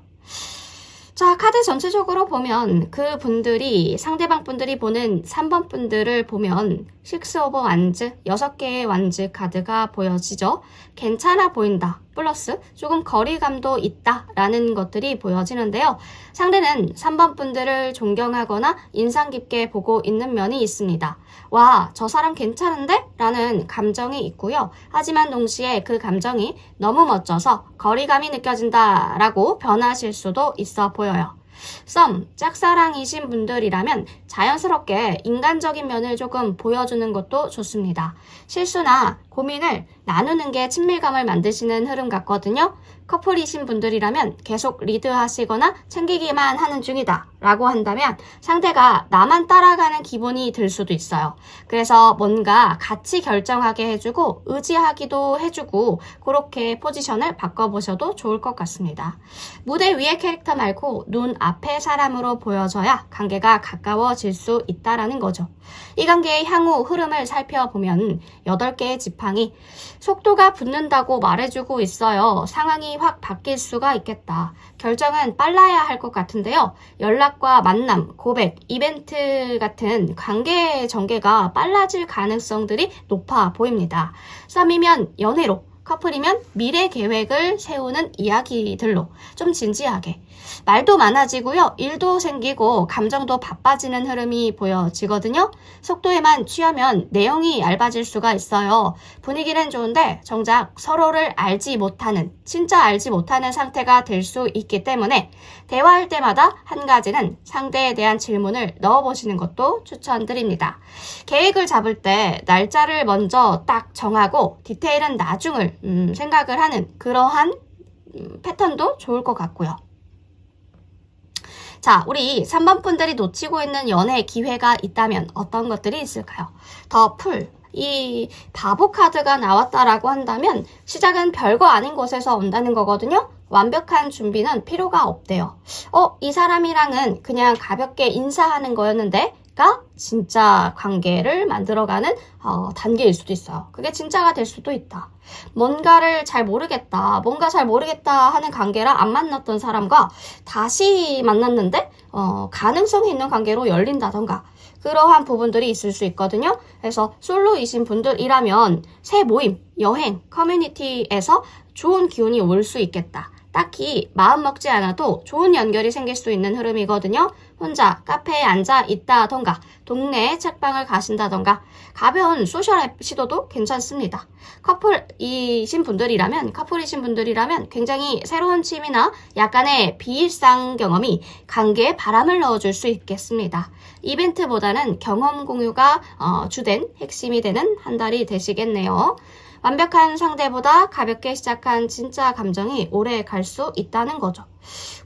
자, 카드 전체적으로 보면 그분들이, 상대방 분들이 보는 3번 분들을 보면 6 오브 완즈, 6개의 완즈 카드가 보여지죠. 괜찮아 보인다. 플러스 조금 거리감도 있다 라는 것들이 보여지는데요. 상대는 3번 분들을 존경하거나 인상 깊게 보고 있는 면이 있습니다. 와, 저 사람 괜찮은데? 라는 감정이 있고요. 하지만 동시에 그 감정이 너무 멋져서 거리감이 느껴진다 라고 변하실 수도 있어 보여요. 썸, 짝사랑이신 분들이라면 자연스럽게 인간적인 면을 조금 보여주는 것도 좋습니다. 실수나 고민을 나누는 게 친밀감을 만드시는 흐름 같거든요. 커플이신 분들이라면 계속 리드하시거나 챙기기만 하는 중이다 라고 한다면 상대가 나만 따라가는 기분이 들 수도 있어요. 그래서 뭔가 같이 결정하게 해주고 의지하기도 해주고 그렇게 포지션을 바꿔보셔도 좋을 것 같습니다. 무대 위의 캐릭터 말고 눈 앞의 사람으로 보여져야 관계가 가까워질 수 있다라는 거죠. 이 관계의 향후 흐름을 살펴보면 8개의 지팡이, 속도가 붙는다고 말해주고 있어요. 상황이 확 바뀔 수가 있겠다. 결정은 빨라야 할 것 같은데요. 연락과 만남, 고백, 이벤트 같은 관계 전개가 빨라질 가능성들이 높아 보입니다. 썸이면 연애로, 커플이면 미래 계획을 세우는 이야기들로 좀 진지하게 말도 많아지고요. 일도 생기고 감정도 바빠지는 흐름이 보여지거든요. 속도에만 취하면 내용이 얇아질 수가 있어요. 분위기는 좋은데 정작 서로를 알지 못하는, 진짜 알지 못하는 상태가 될 수 있기 때문에 대화할 때마다 한 가지는 상대에 대한 질문을 넣어보시는 것도 추천드립니다. 계획을 잡을 때 날짜를 먼저 딱 정하고 디테일은 나중을 생각을 하는 그러한 패턴도 좋을 것 같고요. 자, 우리 3번 분들이 놓치고 있는 연애 기회가 있다면 어떤 것들이 있을까요? 더 풀. 이 바보 카드가 나왔다라고 한다면 시작은 별거 아닌 곳에서 온다는 거거든요. 완벽한 준비는 필요가 없대요. 이 사람이랑은 그냥 가볍게 인사하는 거였는데 가 진짜 관계를 만들어가는 단계일 수도 있어요. 그게 진짜가 될 수도 있다. 뭔가 잘 모르겠다 하는 관계라 안 만났던 사람과 다시 만났는데 가능성이 있는 관계로 열린다던가 그러한 부분들이 있을 수 있거든요. 그래서 솔로이신 분들이라면 새 모임, 여행, 커뮤니티에서 좋은 기운이 올 수 있겠다. 딱히 마음 먹지 않아도 좋은 연결이 생길 수 있는 흐름이거든요. 혼자 카페에 앉아 있다던가 동네 책방을 가신다던가 가벼운 소셜 시도도 괜찮습니다. 커플이신 분들이라면 굉장히 새로운 취미나 약간의 비일상 경험이 관계에 바람을 넣어줄 수 있겠습니다. 이벤트보다는 경험 공유가 주된 핵심이 되는 한 달이 되시겠네요. 완벽한 상대보다 가볍게 시작한 진짜 감정이 오래 갈 수 있다는 거죠.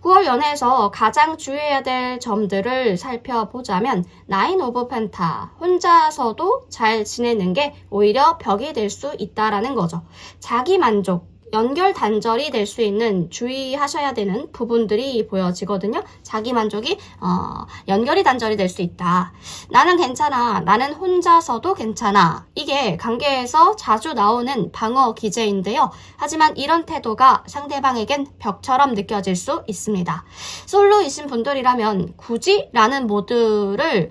9월 연애에서 가장 주의해야 될 점들을 살펴보자면 9 오브 펜타, 혼자서도 잘 지내는 게 오히려 벽이 될 수 있다라는 거죠. 자기 만족, 연결 단절이 될 수 있는 주의하셔야 되는 부분들이 보여지거든요. 자기 만족이 연결이 단절이 될 수 있다. 나는 괜찮아. 나는 혼자서도 괜찮아. 이게 관계에서 자주 나오는 방어 기제인데요. 하지만 이런 태도가 상대방에겐 벽처럼 느껴질 수 있습니다. 솔로이신 분들이라면 굳이 라는 모드를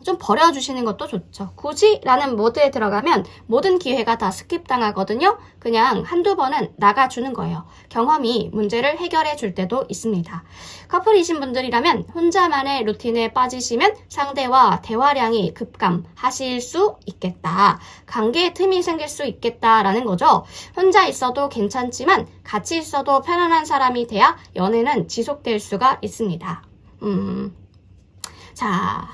좀 버려주시는 것도 좋죠. 굳이 라는 모드에 들어가면 모든 기회가 다 스킵당하거든요. 그냥 한두 번은 나가주는 거예요. 경험이 문제를 해결해 줄 때도 있습니다. 커플이신 분들이라면 혼자만의 루틴에 빠지시면 상대와 대화량이 급감하실 수 있겠다. 관계에 틈이 생길 수 있겠다라는 거죠. 혼자 있어도 괜찮지만 같이 있어도 편안한 사람이 돼야 연애는 지속될 수가 있습니다. 자,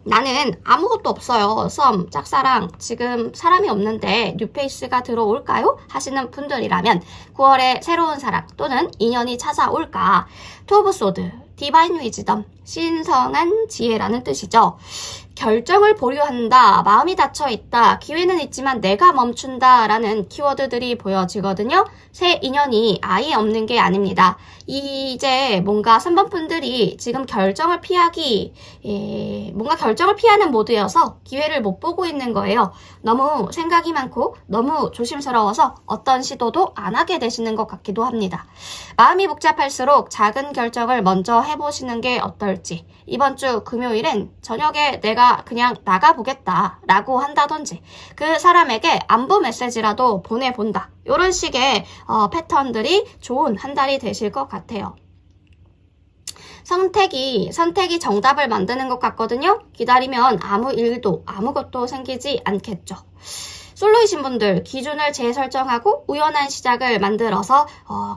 나는 아무것도 없어요. 썸, 짝사랑, 지금 사람이 없는데 뉴페이스가 들어올까요? 하시는 분들이라면 9월에 새로운 사랑 또는 인연이 찾아올까? 투 오브 소드, 디바인 위즈덤, 신성한 지혜라는 뜻이죠. 결정을 보류한다, 마음이 닫혀있다, 기회는 있지만 내가 멈춘다 라는 키워드들이 보여지거든요. 새 인연이 아예 없는 게 아닙니다. 이제 뭔가 3번 분들이 지금 결정을 피하는 모드여서 기회를 못 보고 있는 거예요. 너무 생각이 많고 너무 조심스러워서 어떤 시도도 안 하게 되시는 것 같기도 합니다. 마음이 복잡할수록 작은 결정을 먼저 해보시는 게 어떨지. 이번 주 금요일엔 저녁에 내가 그냥 나가보겠다 라고 한다든지 그 사람에게 안부 메시지라도 보내본다. 이런 식의 패턴들이 좋은 한 달이 되실 것 같아요. 선택이 정답을 만드는 것 같거든요. 기다리면 아무 일도 아무것도 생기지 않겠죠. 솔로이신 분들 기준을 재설정하고 우연한 시작을 만들어서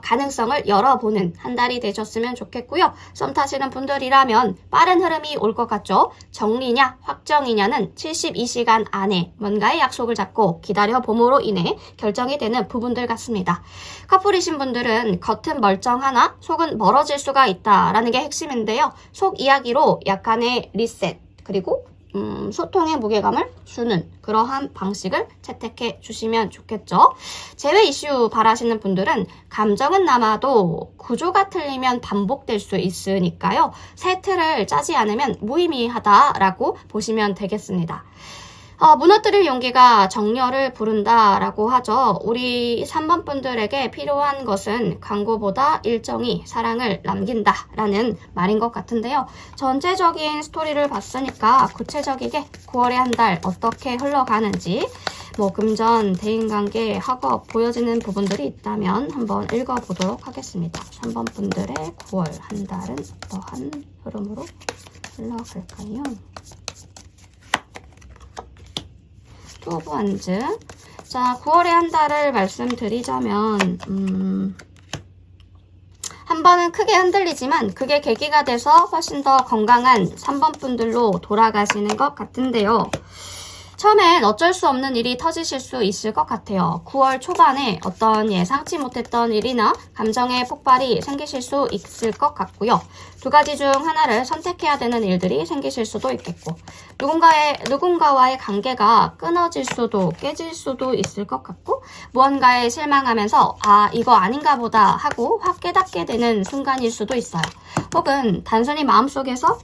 가능성을 열어보는 한 달이 되셨으면 좋겠고요. 썸 타시는 분들이라면 빠른 흐름이 올 것 같죠. 정리냐 확정이냐는 72시간 안에 뭔가의 약속을 잡고 기다려봄으로 인해 결정이 되는 부분들 같습니다. 커플이신 분들은 겉은 멀쩡하나 속은 멀어질 수가 있다라는 게 핵심인데요. 속 이야기로 약간의 리셋 그리고 소통의 무게감을 주는 그러한 방식을 채택해 주시면 좋겠죠. 재회 이슈 바라시는 분들은 감정은 남아도 구조가 틀리면 반복될 수 있으니까요. 새 틀을 짜지 않으면 무의미하다라고 보시면 되겠습니다. 무너뜨릴 용기가 정열을 부른다라고 하죠. 우리 3번 분들에게 필요한 것은 광고보다 일정이 사랑을 남긴다라는 말인 것 같은데요. 전체적인 스토리를 봤으니까 구체적이게 9월의 한 달 어떻게 흘러가는지 금전, 대인관계, 학업 보여지는 부분들이 있다면 한번 읽어보도록 하겠습니다. 3번 분들의 9월 한 달은 어떠한 흐름으로 흘러갈까요? 투 오브 원즈. 자, 9월의 한 달을 말씀드리자면 한 번은 크게 흔들리지만 그게 계기가 돼서 훨씬 더 건강한 3번 분들로 돌아가시는 것 같은데요. 처음엔 어쩔 수 없는 일이 터지실 수 있을 것 같아요. 9월 초반에 어떤 예상치 못했던 일이나 감정의 폭발이 생기실 수 있을 것 같고요. 두 가지 중 하나를 선택해야 되는 일들이 생기실 수도 있겠고 누군가와의 관계가 끊어질 수도 깨질 수도 있을 것 같고 무언가에 실망하면서 이거 아닌가 보다 하고 확 깨닫게 되는 순간일 수도 있어요. 혹은 단순히 마음속에서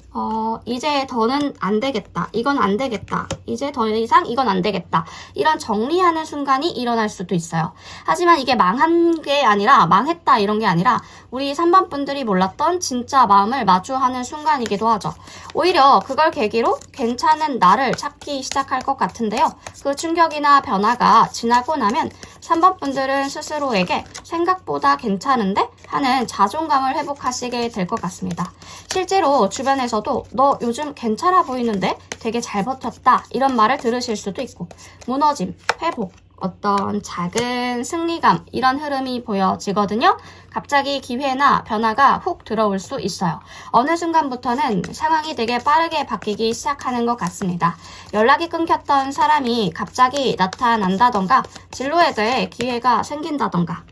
이제 더는 안 되겠다. 이건 안 되겠다. 이제 더 이상 이건 안 되겠다. 이런 정리하는 순간이 일어날 수도 있어요. 하지만 이게 망한 게 아니라 망했다 이런 게 아니라 우리 3번 분들이 몰랐던 진짜 마음을 마주하는 순간이기도 하죠. 오히려 그걸 계기로 괜찮은 나를 찾기 시작할 것 같은데요. 그 충격이나 변화가 지나고 나면 3번 분들은 스스로에게 생각보다 괜찮은데 하는 자존감을 회복하시게 될 것 같습니다. 실제로 주변에서도 너 요즘 괜찮아 보이는데 되게 잘 버텼다 이런 말을 들으실 수도 있고 무너짐, 회복, 어떤 작은 승리감 이런 흐름이 보여지거든요. 갑자기 기회나 변화가 훅 들어올 수 있어요. 어느 순간부터는 상황이 되게 빠르게 바뀌기 시작하는 것 같습니다. 연락이 끊겼던 사람이 갑자기 나타난다던가 진로에 대해 기회가 생긴다던가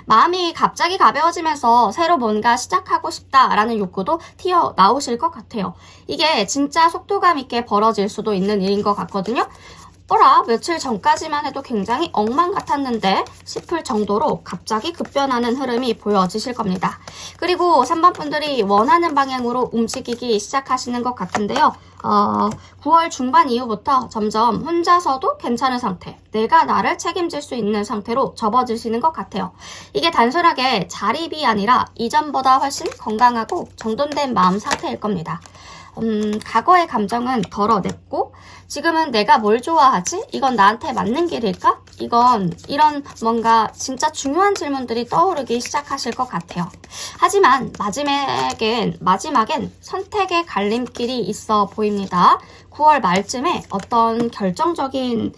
마음이 갑자기 가벼워지면서 새로 뭔가 시작하고 싶다라는 욕구도 튀어나오실 것 같아요. 이게 진짜 속도감 있게 벌어질 수도 있는 일인 것 같거든요. 어라, 며칠 전까지만 해도 굉장히 엉망 같았는데 싶을 정도로 갑자기 급변하는 흐름이 보여지실 겁니다. 그리고 3번 분들이 원하는 방향으로 움직이기 시작하시는 것 같은데요. 9월 중반 이후부터 점점 혼자서도 괜찮은 상태, 내가 나를 책임질 수 있는 상태로 접어드시는 것 같아요. 이게 단순하게 자립이 아니라 이전보다 훨씬 건강하고 정돈된 마음 상태일 겁니다. 과거의 감정은 덜어냈고 지금은 내가 뭘 좋아하지? 이건 나한테 맞는 길일까? 이런 뭔가 진짜 중요한 질문들이 떠오르기 시작하실 것 같아요. 하지만 마지막엔 선택의 갈림길이 있어 보입니다. 9월 말쯤에 어떤 결정적인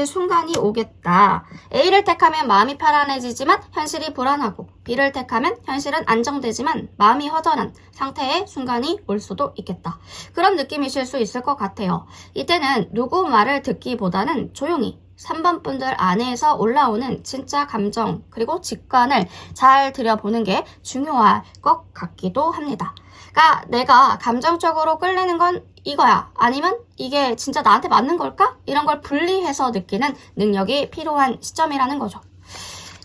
순간이 오겠다. A를 택하면 마음이 편안해지지만 현실이 불안하고 B를 택하면 현실은 안정되지만 마음이 허전한 상태의 순간이 올 수도 있겠다. 그런 느낌이실 수 있을 것 같아요. 이때는 누구 말을 듣기보다는 조용히 3번 분들 안에서 올라오는 진짜 감정 그리고 직관을 잘 들여보는 게 중요할 것 같기도 합니다. 그러니까 내가 감정적으로 끌리는 건 이거야. 아니면 이게 진짜 나한테 맞는 걸까? 이런 걸 분리해서 느끼는 능력이 필요한 시점이라는 거죠.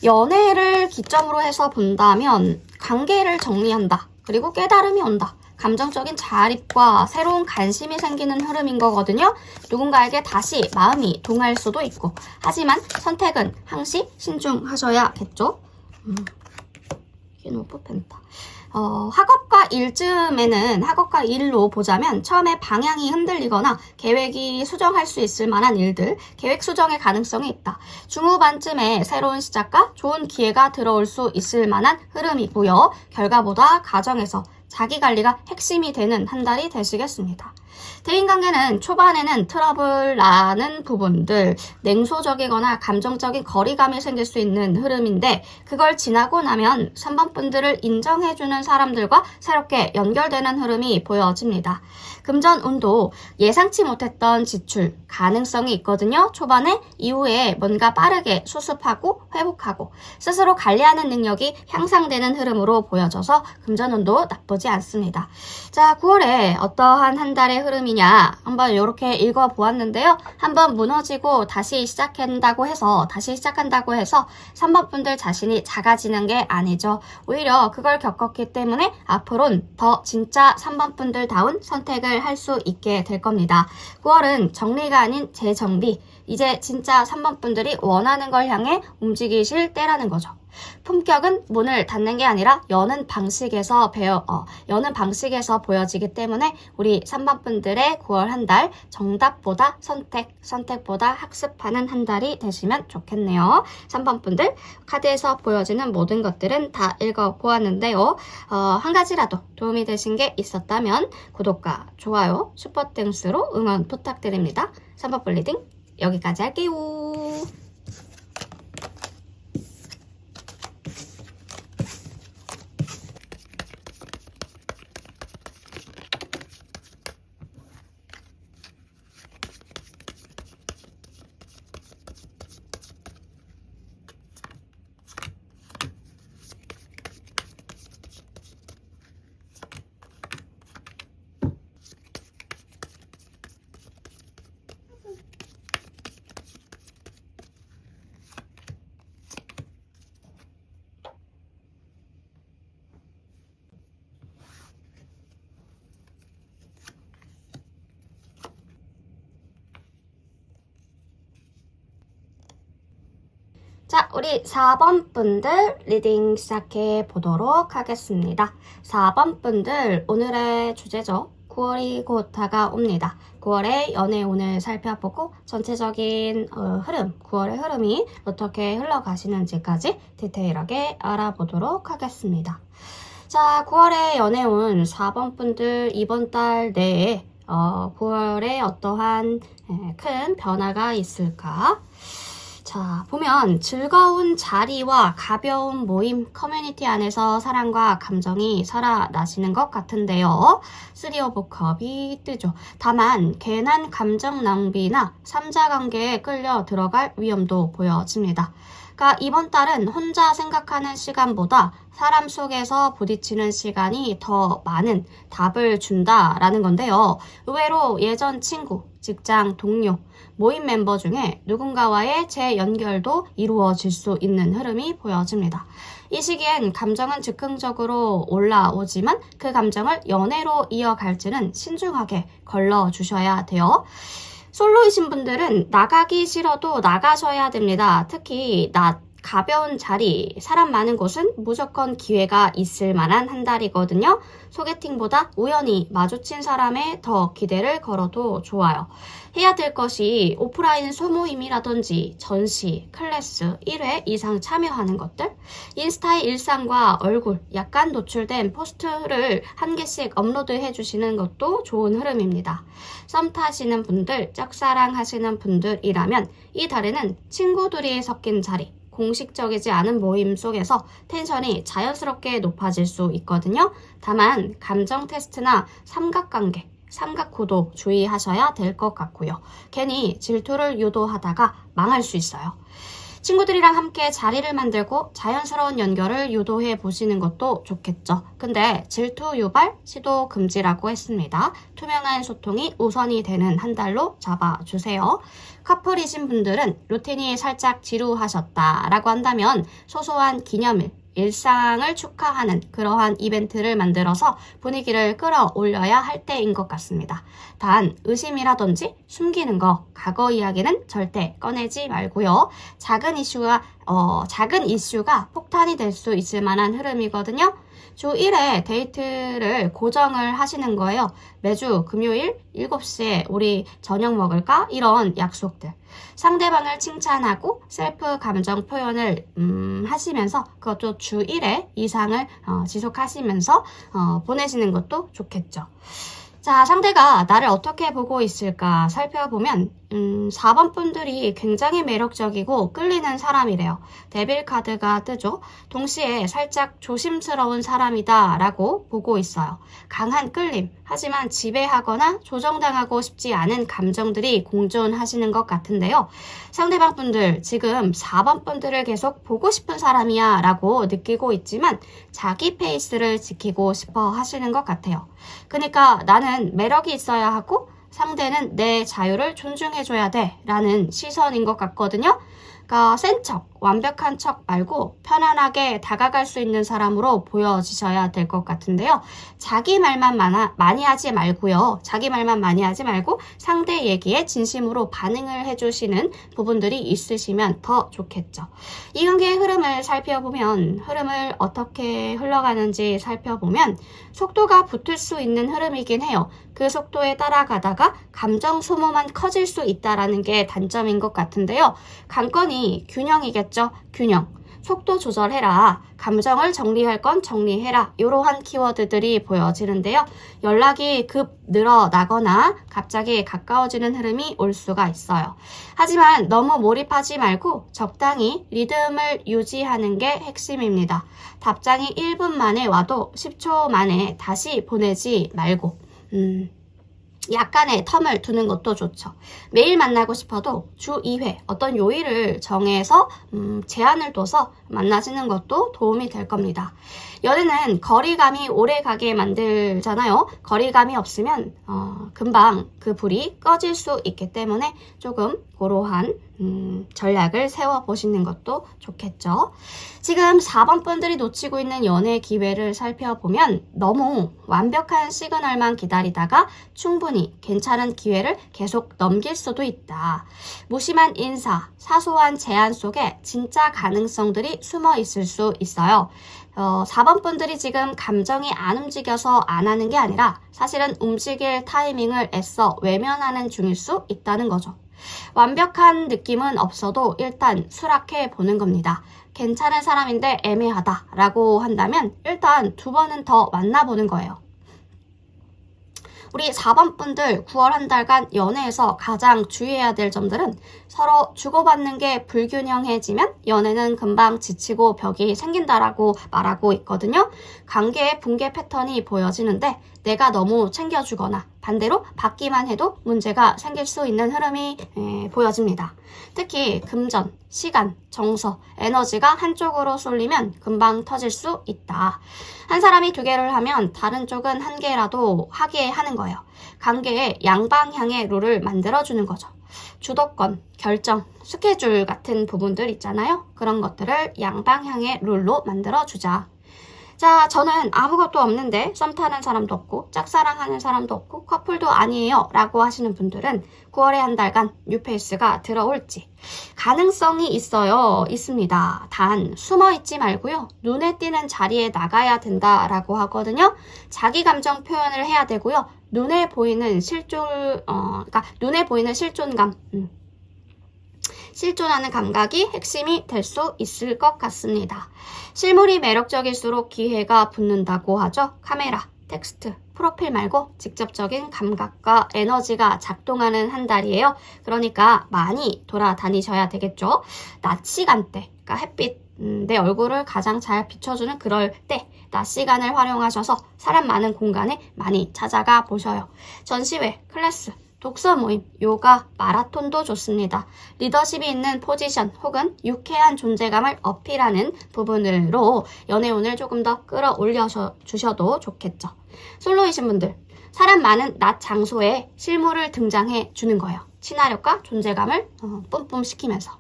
연애를 기점으로 해서 본다면 관계를 정리한다. 그리고 깨달음이 온다. 감정적인 자립과 새로운 관심이 생기는 흐름인 거거든요. 누군가에게 다시 마음이 동할 수도 있고 하지만 선택은 항시 신중하셔야겠죠. 키노프 펜타. 학업과 일로 보자면 처음에 방향이 흔들리거나 계획이 수정할 수 있을 만한 일들, 계획 수정의 가능성이 있다. 중후반쯤에 새로운 시작과 좋은 기회가 들어올 수 있을 만한 흐름이고요. 결과보다 가정에서 자기관리가 핵심이 되는 한 달이 되시겠습니다. 대인관계는 초반에는 트러블 나는 부분들, 냉소적이거나 감정적인 거리감이 생길 수 있는 흐름인데 그걸 지나고 나면 3번 분들을 인정해주는 사람들과 새롭게 연결되는 흐름이 보여집니다. 금전운도 예상치 못했던 지출 가능성이 있거든요. 초반에 이후에 뭔가 빠르게 수습하고 회복하고 스스로 관리하는 능력이 향상되는 흐름으로 보여져서 금전운도 나쁘지 않습니다. 자, 9월에 어떠한 한 달의 흐름이냐 한번 이렇게 읽어보았는데요. 한번 무너지고 다시 시작한다고 해서 3번 분들 자신이 작아지는 게 아니죠. 오히려 그걸 겪었기 때문에 앞으로는 더 진짜 3번 분들다운 선택을 할 수 있게 될 겁니다. 9월은 정리가 아닌 재정비, 이제 진짜 3번 분들이 원하는 걸 향해 움직이실 때라는 거죠. 품격은 문을 닫는 게 아니라 여는 방식에서 보여지기 때문에 우리 3번 분들의 9월 한 달 정답보다 선택보다 학습하는 한 달이 되시면 좋겠네요. 3번 분들 카드에서 보여지는 모든 것들은 다 읽어보았는데요. 한 가지라도 도움이 되신 게 있었다면 구독과 좋아요, 슈퍼땡스로 응원 부탁드립니다. 3번 리딩 여기까지 할게요. 자, 우리 4번 분들 리딩 시작해 보도록 하겠습니다. 4번 분들 오늘의 주제죠. 9월이 곧 다가옵니다. 9월의 연애운을 살펴보고 전체적인 흐름, 9월의 흐름이 어떻게 흘러가시는지까지 디테일하게 알아보도록 하겠습니다. 자, 9월의 연애운 4번 분들 이번 달 내에 9월에 어떠한 큰 변화가 있을까? 자, 보면 즐거운 자리와 가벼운 모임, 커뮤니티 안에서 사랑과 감정이 살아나시는 것 같은데요. 3 오브 컵이 뜨죠. 다만 괜한 감정 낭비나 3자 관계에 끌려 들어갈 위험도 보여집니다. 그러니까 이번 달은 혼자 생각하는 시간보다 사람 속에서 부딪히는 시간이 더 많은 답을 준다라는 건데요. 의외로 예전 친구, 직장 동료, 모임 멤버 중에 누군가와의 재연결도 이루어질 수 있는 흐름이 보여집니다. 이 시기엔 감정은 즉흥적으로 올라오지만 그 감정을 연애로 이어갈지는 신중하게 걸러주셔야 돼요. 솔로이신 분들은 나가기 싫어도 나가셔야 됩니다. 특히 가벼운 자리, 사람 많은 곳은 무조건 기회가 있을 만한 한 달이거든요. 소개팅보다 우연히 마주친 사람에 더 기대를 걸어도 좋아요. 해야 될 것이 오프라인 소모임이라든지 전시, 클래스 1회 이상 참여하는 것들, 인스타의 일상과 얼굴, 약간 노출된 포스트를 한 개씩 업로드해 주시는 것도 좋은 흐름입니다. 썸 타시는 분들, 짝사랑 하시는 분들이라면 이 달에는 친구들이 섞인 자리, 공식적이지 않은 모임 속에서 텐션이 자연스럽게 높아질 수 있거든요. 다만 감정 테스트나 삼각관계, 삼각구도 주의하셔야 될 것 같고요. 괜히 질투를 유도하다가 망할 수 있어요. 친구들이랑 함께 자리를 만들고 자연스러운 연결을 유도해 보시는 것도 좋겠죠. 근데 질투 유발 시도 금지라고 했습니다. 투명한 소통이 우선이 되는 한 달로 잡아주세요. 커플이신 분들은 루틴이 살짝 지루하셨다라고 한다면 소소한 기념일, 일상을 축하하는 그러한 이벤트를 만들어서 분위기를 끌어올려야 할 때인 것 같습니다. 단 의심이라든지 숨기는 거, 과거 이야기는 절대 꺼내지 말고요. 작은 이슈가 폭탄이 될 수 있을 만한 흐름이거든요. 주 1회 데이트를 고정을 하시는 거예요. 매주 금요일 7시에 우리 저녁 먹을까? 이런 약속들. 상대방을 칭찬하고 셀프 감정 표현을 하시면서 그것도 주 1회 이상을 지속하시면서 보내시는 것도 좋겠죠. 자, 상대가 나를 어떻게 보고 있을까 살펴보면 4번 분들이 굉장히 매력적이고 끌리는 사람이래요. 데빌 카드가 뜨죠. 동시에 살짝 조심스러운 사람이다 라고 보고 있어요. 강한 끌림, 하지만 지배하거나 조정당하고 싶지 않은 감정들이 공존하시는 것 같은데요. 상대방 분들 지금 4번 분들을 계속 보고 싶은 사람이야 라고 느끼고 있지만 자기 페이스를 지키고 싶어 하시는 것 같아요. 그러니까 나는 매력이 있어야 하고 상대는 내 자유를 존중해줘야 돼 라는 시선인 것 같거든요. 그러니까 센 척, 완벽한 척 말고 편안하게 다가갈 수 있는 사람으로 보여지셔야 될 것 같은데요. 자기 말만 많이 하지 말고요. 자기 말만 많이 하지 말고 상대 얘기에 진심으로 반응을 해주시는 부분들이 있으시면 더 좋겠죠. 이 관계의 흐름을 어떻게 흘러가는지 살펴보면 속도가 붙을 수 있는 흐름이긴 해요. 그 속도에 따라가다가 감정 소모만 커질 수 있다는 게 단점인 것 같은데요. 관건이 균형이겠죠. 균형. 속도 조절해라. 감정을 정리할 건 정리해라. 이러한 키워드들이 보여지는데요. 연락이 급 늘어나거나 갑자기 가까워지는 흐름이 올 수가 있어요. 하지만 너무 몰입하지 말고 적당히 리듬을 유지하는 게 핵심입니다. 답장이 1분 만에 와도 10초 만에 다시 보내지 말고 약간의 텀을 두는 것도 좋죠. 매일 만나고 싶어도 주 2회 어떤 요일을 정해서 제한을 둬서 만나시는 것도 도움이 될 겁니다. 연애는 거리감이 오래 가게 만들잖아요. 거리감이 없으면 금방 그 불이 꺼질 수 있기 때문에 조금 그러한 전략을 세워보시는 것도 좋겠죠. 지금 4번 분들이 놓치고 있는 연애 기회를 살펴보면 너무 완벽한 시그널만 기다리다가 충분히 괜찮은 기회를 계속 넘길 수도 있다. 무심한 인사, 사소한 제안 속에 진짜 가능성들이 숨어 있을 수 있어요. 4번 분들이 지금 감정이 안 움직여서 안 하는 게 아니라 사실은 움직일 타이밍을 애써 외면하는 중일 수 있다는 거죠. 완벽한 느낌은 없어도 일단 수락해 보는 겁니다. 괜찮은 사람인데 애매하다 라고 한다면 일단 2번은 더 만나보는 거예요. 우리 4번 분들 9월 한 달간 연애에서 가장 주의해야 될 점들은 서로 주고받는 게 불균형해지면 연애는 금방 지치고 벽이 생긴다라고 말하고 있거든요. 관계의 붕괴 패턴이 보여지는데 내가 너무 챙겨주거나 반대로 받기만 해도 문제가 생길 수 있는 흐름이 보여집니다. 특히 금전, 시간, 정서, 에너지가 한쪽으로 쏠리면 금방 터질 수 있다. 한 사람이 2개를 하면 다른 쪽은 1개라도 하게 하는 거예요. 관계에 양방향의 룰을 만들어주는 거죠. 주도권, 결정, 스케줄 같은 부분들 있잖아요. 그런 것들을 양방향의 룰로 만들어주자. 자, 저는 아무것도 없는데 썸 타는 사람도 없고 짝사랑하는 사람도 없고 커플도 아니에요 라고 하시는 분들은 9월에 한 달간 뉴페이스가 들어올지 가능성이 있습니다. 단 숨어있지 말고요. 눈에 띄는 자리에 나가야 된다라고 하거든요. 자기 감정 표현을 해야 되고요. 눈에 보이는 눈에 보이는 실존감 실존하는 감각이 핵심이 될 수 있을 것 같습니다. 실물이 매력적일수록 기회가 붙는다고 하죠. 카메라, 텍스트, 프로필 말고 직접적인 감각과 에너지가 작동하는 한 달이에요. 그러니까 많이 돌아다니셔야 되겠죠. 낮 시간대, 그러니까 햇빛, 내 얼굴을 가장 잘 비춰주는 그럴 때 낮 시간을 활용하셔서 사람 많은 공간에 많이 찾아가 보셔요. 전시회, 클래스, 독서 모임, 요가, 마라톤도 좋습니다. 리더십이 있는 포지션 혹은 유쾌한 존재감을 어필하는 부분으로 연애운을 조금 더 끌어올려 주셔도 좋겠죠. 솔로이신 분들, 사람 많은 낮 장소에 실물을 등장해 주는 거예요. 친화력과 존재감을 뿜뿜 시키면서.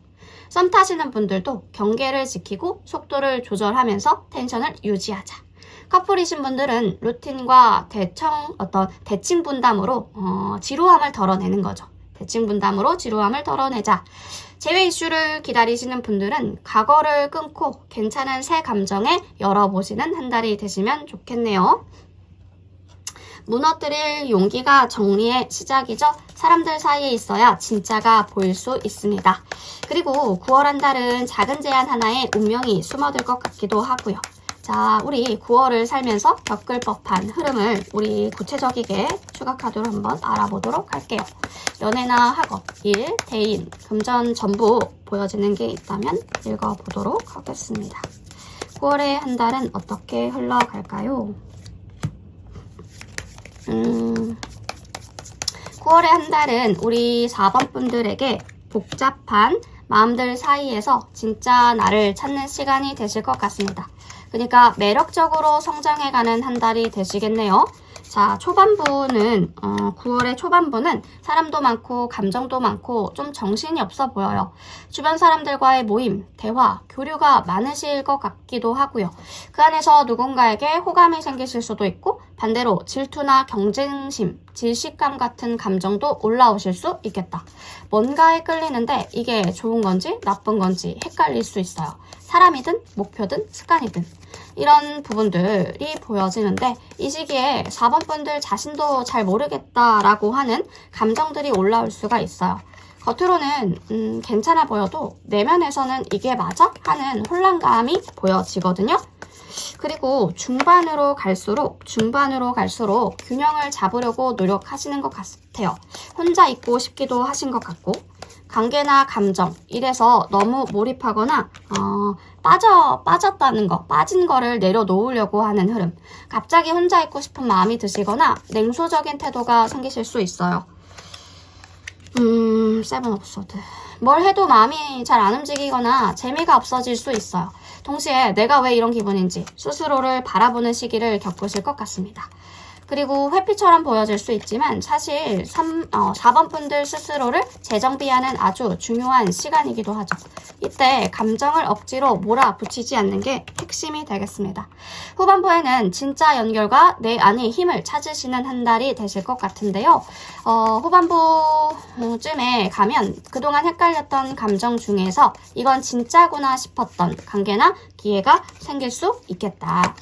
썸 타시는 분들도 경계를 지키고 속도를 조절하면서 텐션을 유지하자. 커플이신 분들은 루틴과 대칭 분담으로 지루함을 덜어내는 거죠. 대칭 분담으로 지루함을 덜어내자. 재회 이슈를 기다리시는 분들은 과거를 끊고 괜찮은 새 감정에 열어보시는 한 달이 되시면 좋겠네요. 무너뜨릴 용기가 정리의 시작이죠. 사람들 사이에 있어야 진짜가 보일 수 있습니다. 그리고 9월 한 달은 작은 제안 하나에 운명이 숨어들 것 같기도 하고요. 자, 우리 9월을 살면서 겪을 법한 흐름을 우리 구체적이게 추가 카드로 한번 알아보도록 할게요. 연애나 학업, 일, 대인, 금전 전부 보여지는 게 있다면 읽어보도록 하겠습니다. 9월의 한 달은 어떻게 흘러갈까요? 9월의 한 달은 우리 4번 분들에게 복잡한 마음들 사이에서 진짜 나를 찾는 시간이 되실 것 같습니다. 그러니까 매력적으로 성장해가는 한 달이 되시겠네요. 자, 초반부는 9월의 초반부는 사람도 많고 감정도 많고 좀 정신이 없어 보여요. 주변 사람들과의 모임, 대화, 교류가 많으실 것 같기도 하고요. 그 안에서 누군가에게 호감이 생기실 수도 있고 반대로 질투나 경쟁심, 질식감 같은 감정도 올라오실 수 있겠다. 뭔가에 끌리는데 이게 좋은 건지 나쁜 건지 헷갈릴 수 있어요. 사람이든 목표든 습관이든 이런 부분들이 보여지는데 이 시기에 4번 분들 자신도 잘 모르겠다라고 하는 감정들이 올라올 수가 있어요. 겉으로는 괜찮아 보여도 내면에서는 이게 맞아? 하는 혼란감이 보여지거든요. 그리고 중반으로 갈수록 균형을 잡으려고 노력하시는 것 같아요. 혼자 있고 싶기도 하신 것 같고 관계나 감정, 이래서 너무 몰입하거나 빠진 거를 내려놓으려고 하는 흐름. 갑자기 혼자 있고 싶은 마음이 드시거나 냉소적인 태도가 생기실 수 있어요. 세븐 오브 소드. 뭘 해도 마음이 잘 안 움직이거나 재미가 없어질 수 있어요. 동시에 내가 왜 이런 기분인지 스스로를 바라보는 시기를 겪으실 것 같습니다. 그리고 회피처럼 보여질 수 있지만 사실 4번 분들 스스로를 재정비하는 아주 중요한 시간이기도 하죠. 이때 감정을 억지로 몰아붙이지 않는 게 핵심이 되겠습니다. 후반부에는 진짜 연결과 내 안의 힘을 찾으시는 한 달이 되실 것 같은데요. 후반부쯤에 가면 그동안 헷갈렸던 감정 중에서 이건 진짜구나 싶었던 관계나 기회가 생길 수 있겠다.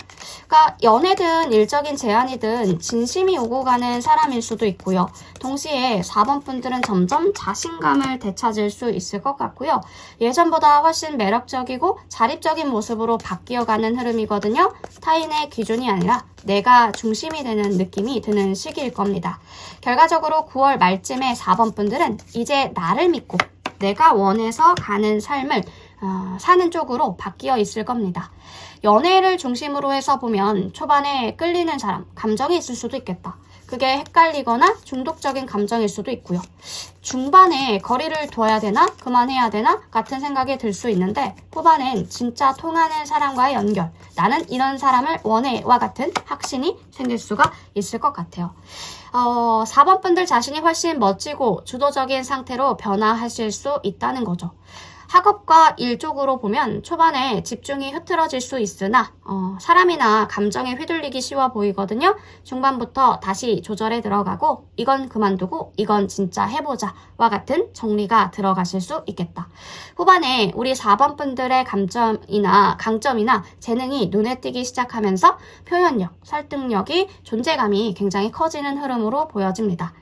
그러니까 연애든 일적인 제안이든 진심이 오고 가는 사람일 수도 있고요. 동시에 4번 분들은 점점 자신감을 되찾을 수 있을 것 같고요. 예전보다 훨씬 매력적이고 자립적인 모습으로 바뀌어가는 흐름이거든요. 타인의 기준이 아니라 내가 중심이 되는 느낌이 드는 시기일 겁니다. 결과적으로 9월 말쯤에 4번 분들은 이제 나를 믿고 내가 원해서 가는 삶을 사는 쪽으로 바뀌어 있을 겁니다. 연애를 중심으로 해서 보면 초반에 끌리는 사람, 감정이 있을 수도 있겠다. 그게 헷갈리거나 중독적인 감정일 수도 있고요. 중반에 거리를 둬야 되나? 그만해야 되나? 같은 생각이 들 수 있는데 후반엔 진짜 통하는 사람과의 연결, 나는 이런 사람을 원해와 같은 확신이 생길 수가 있을 것 같아요. 4번 분들 자신이 훨씬 멋지고 주도적인 상태로 변화하실 수 있다는 거죠. 학업과 일 쪽으로 보면 초반에 집중이 흐트러질 수 있으나 사람이나 감정에 휘둘리기 쉬워 보이거든요. 중반부터 다시 조절에 들어가고 이건 그만두고 이건 진짜 해보자 와 같은 정리가 들어가실 수 있겠다. 후반에 우리 4번 분들의 강점이나 재능이 눈에 띄기 시작하면서 표현력, 설득력이 존재감이 굉장히 커지는 흐름으로 보여집니다.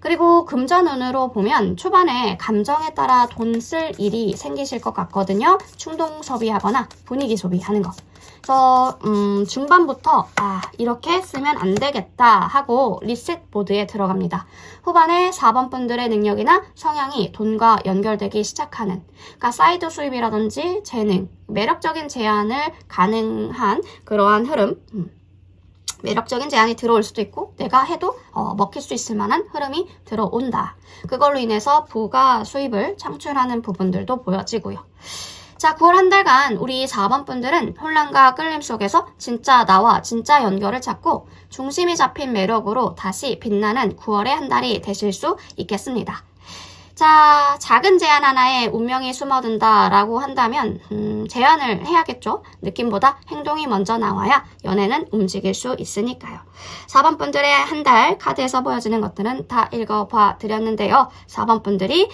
그리고 금전운으로 보면 초반에 감정에 따라 돈 쓸 일이 생기실 것 같거든요. 충동 소비하거나 분위기 소비하는 거. 그래서 중반부터 이렇게 쓰면 안 되겠다 하고 리셋 모드에 들어갑니다. 후반에 4번 분들의 능력이나 성향이 돈과 연결되기 시작하는, 그러니까 사이드 수입이라든지 재능, 매력적인 제안을 가능한 그러한 흐름, 매력적인 제안이 들어올 수도 있고 내가 해도 먹힐 수 있을 만한 흐름이 들어온다. 그걸로 인해서 부가 수입을 창출하는 부분들도 보여지고요. 자, 9월 한 달간 우리 4번 분들은 혼란과 끌림 속에서 진짜 나와 진짜 연결을 찾고 중심이 잡힌 매력으로 다시 빛나는 9월의 한 달이 되실 수 있겠습니다. 자, 작은 제안 하나에 운명이 숨어든다라고 한다면 제안을 해야겠죠. 느낌보다 행동이 먼저 나와야 연애는 움직일 수 있으니까요. 4번 분들의 한 달 카드에서 보여지는 것들은 다 읽어봐 드렸는데요. 4번 분들이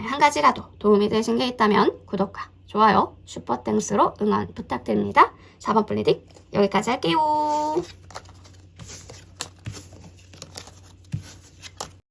한 가지라도 도움이 되신 게 있다면 구독과 좋아요, 슈퍼땡스로 응원 부탁드립니다. 4번 플리딩 여기까지 할게요.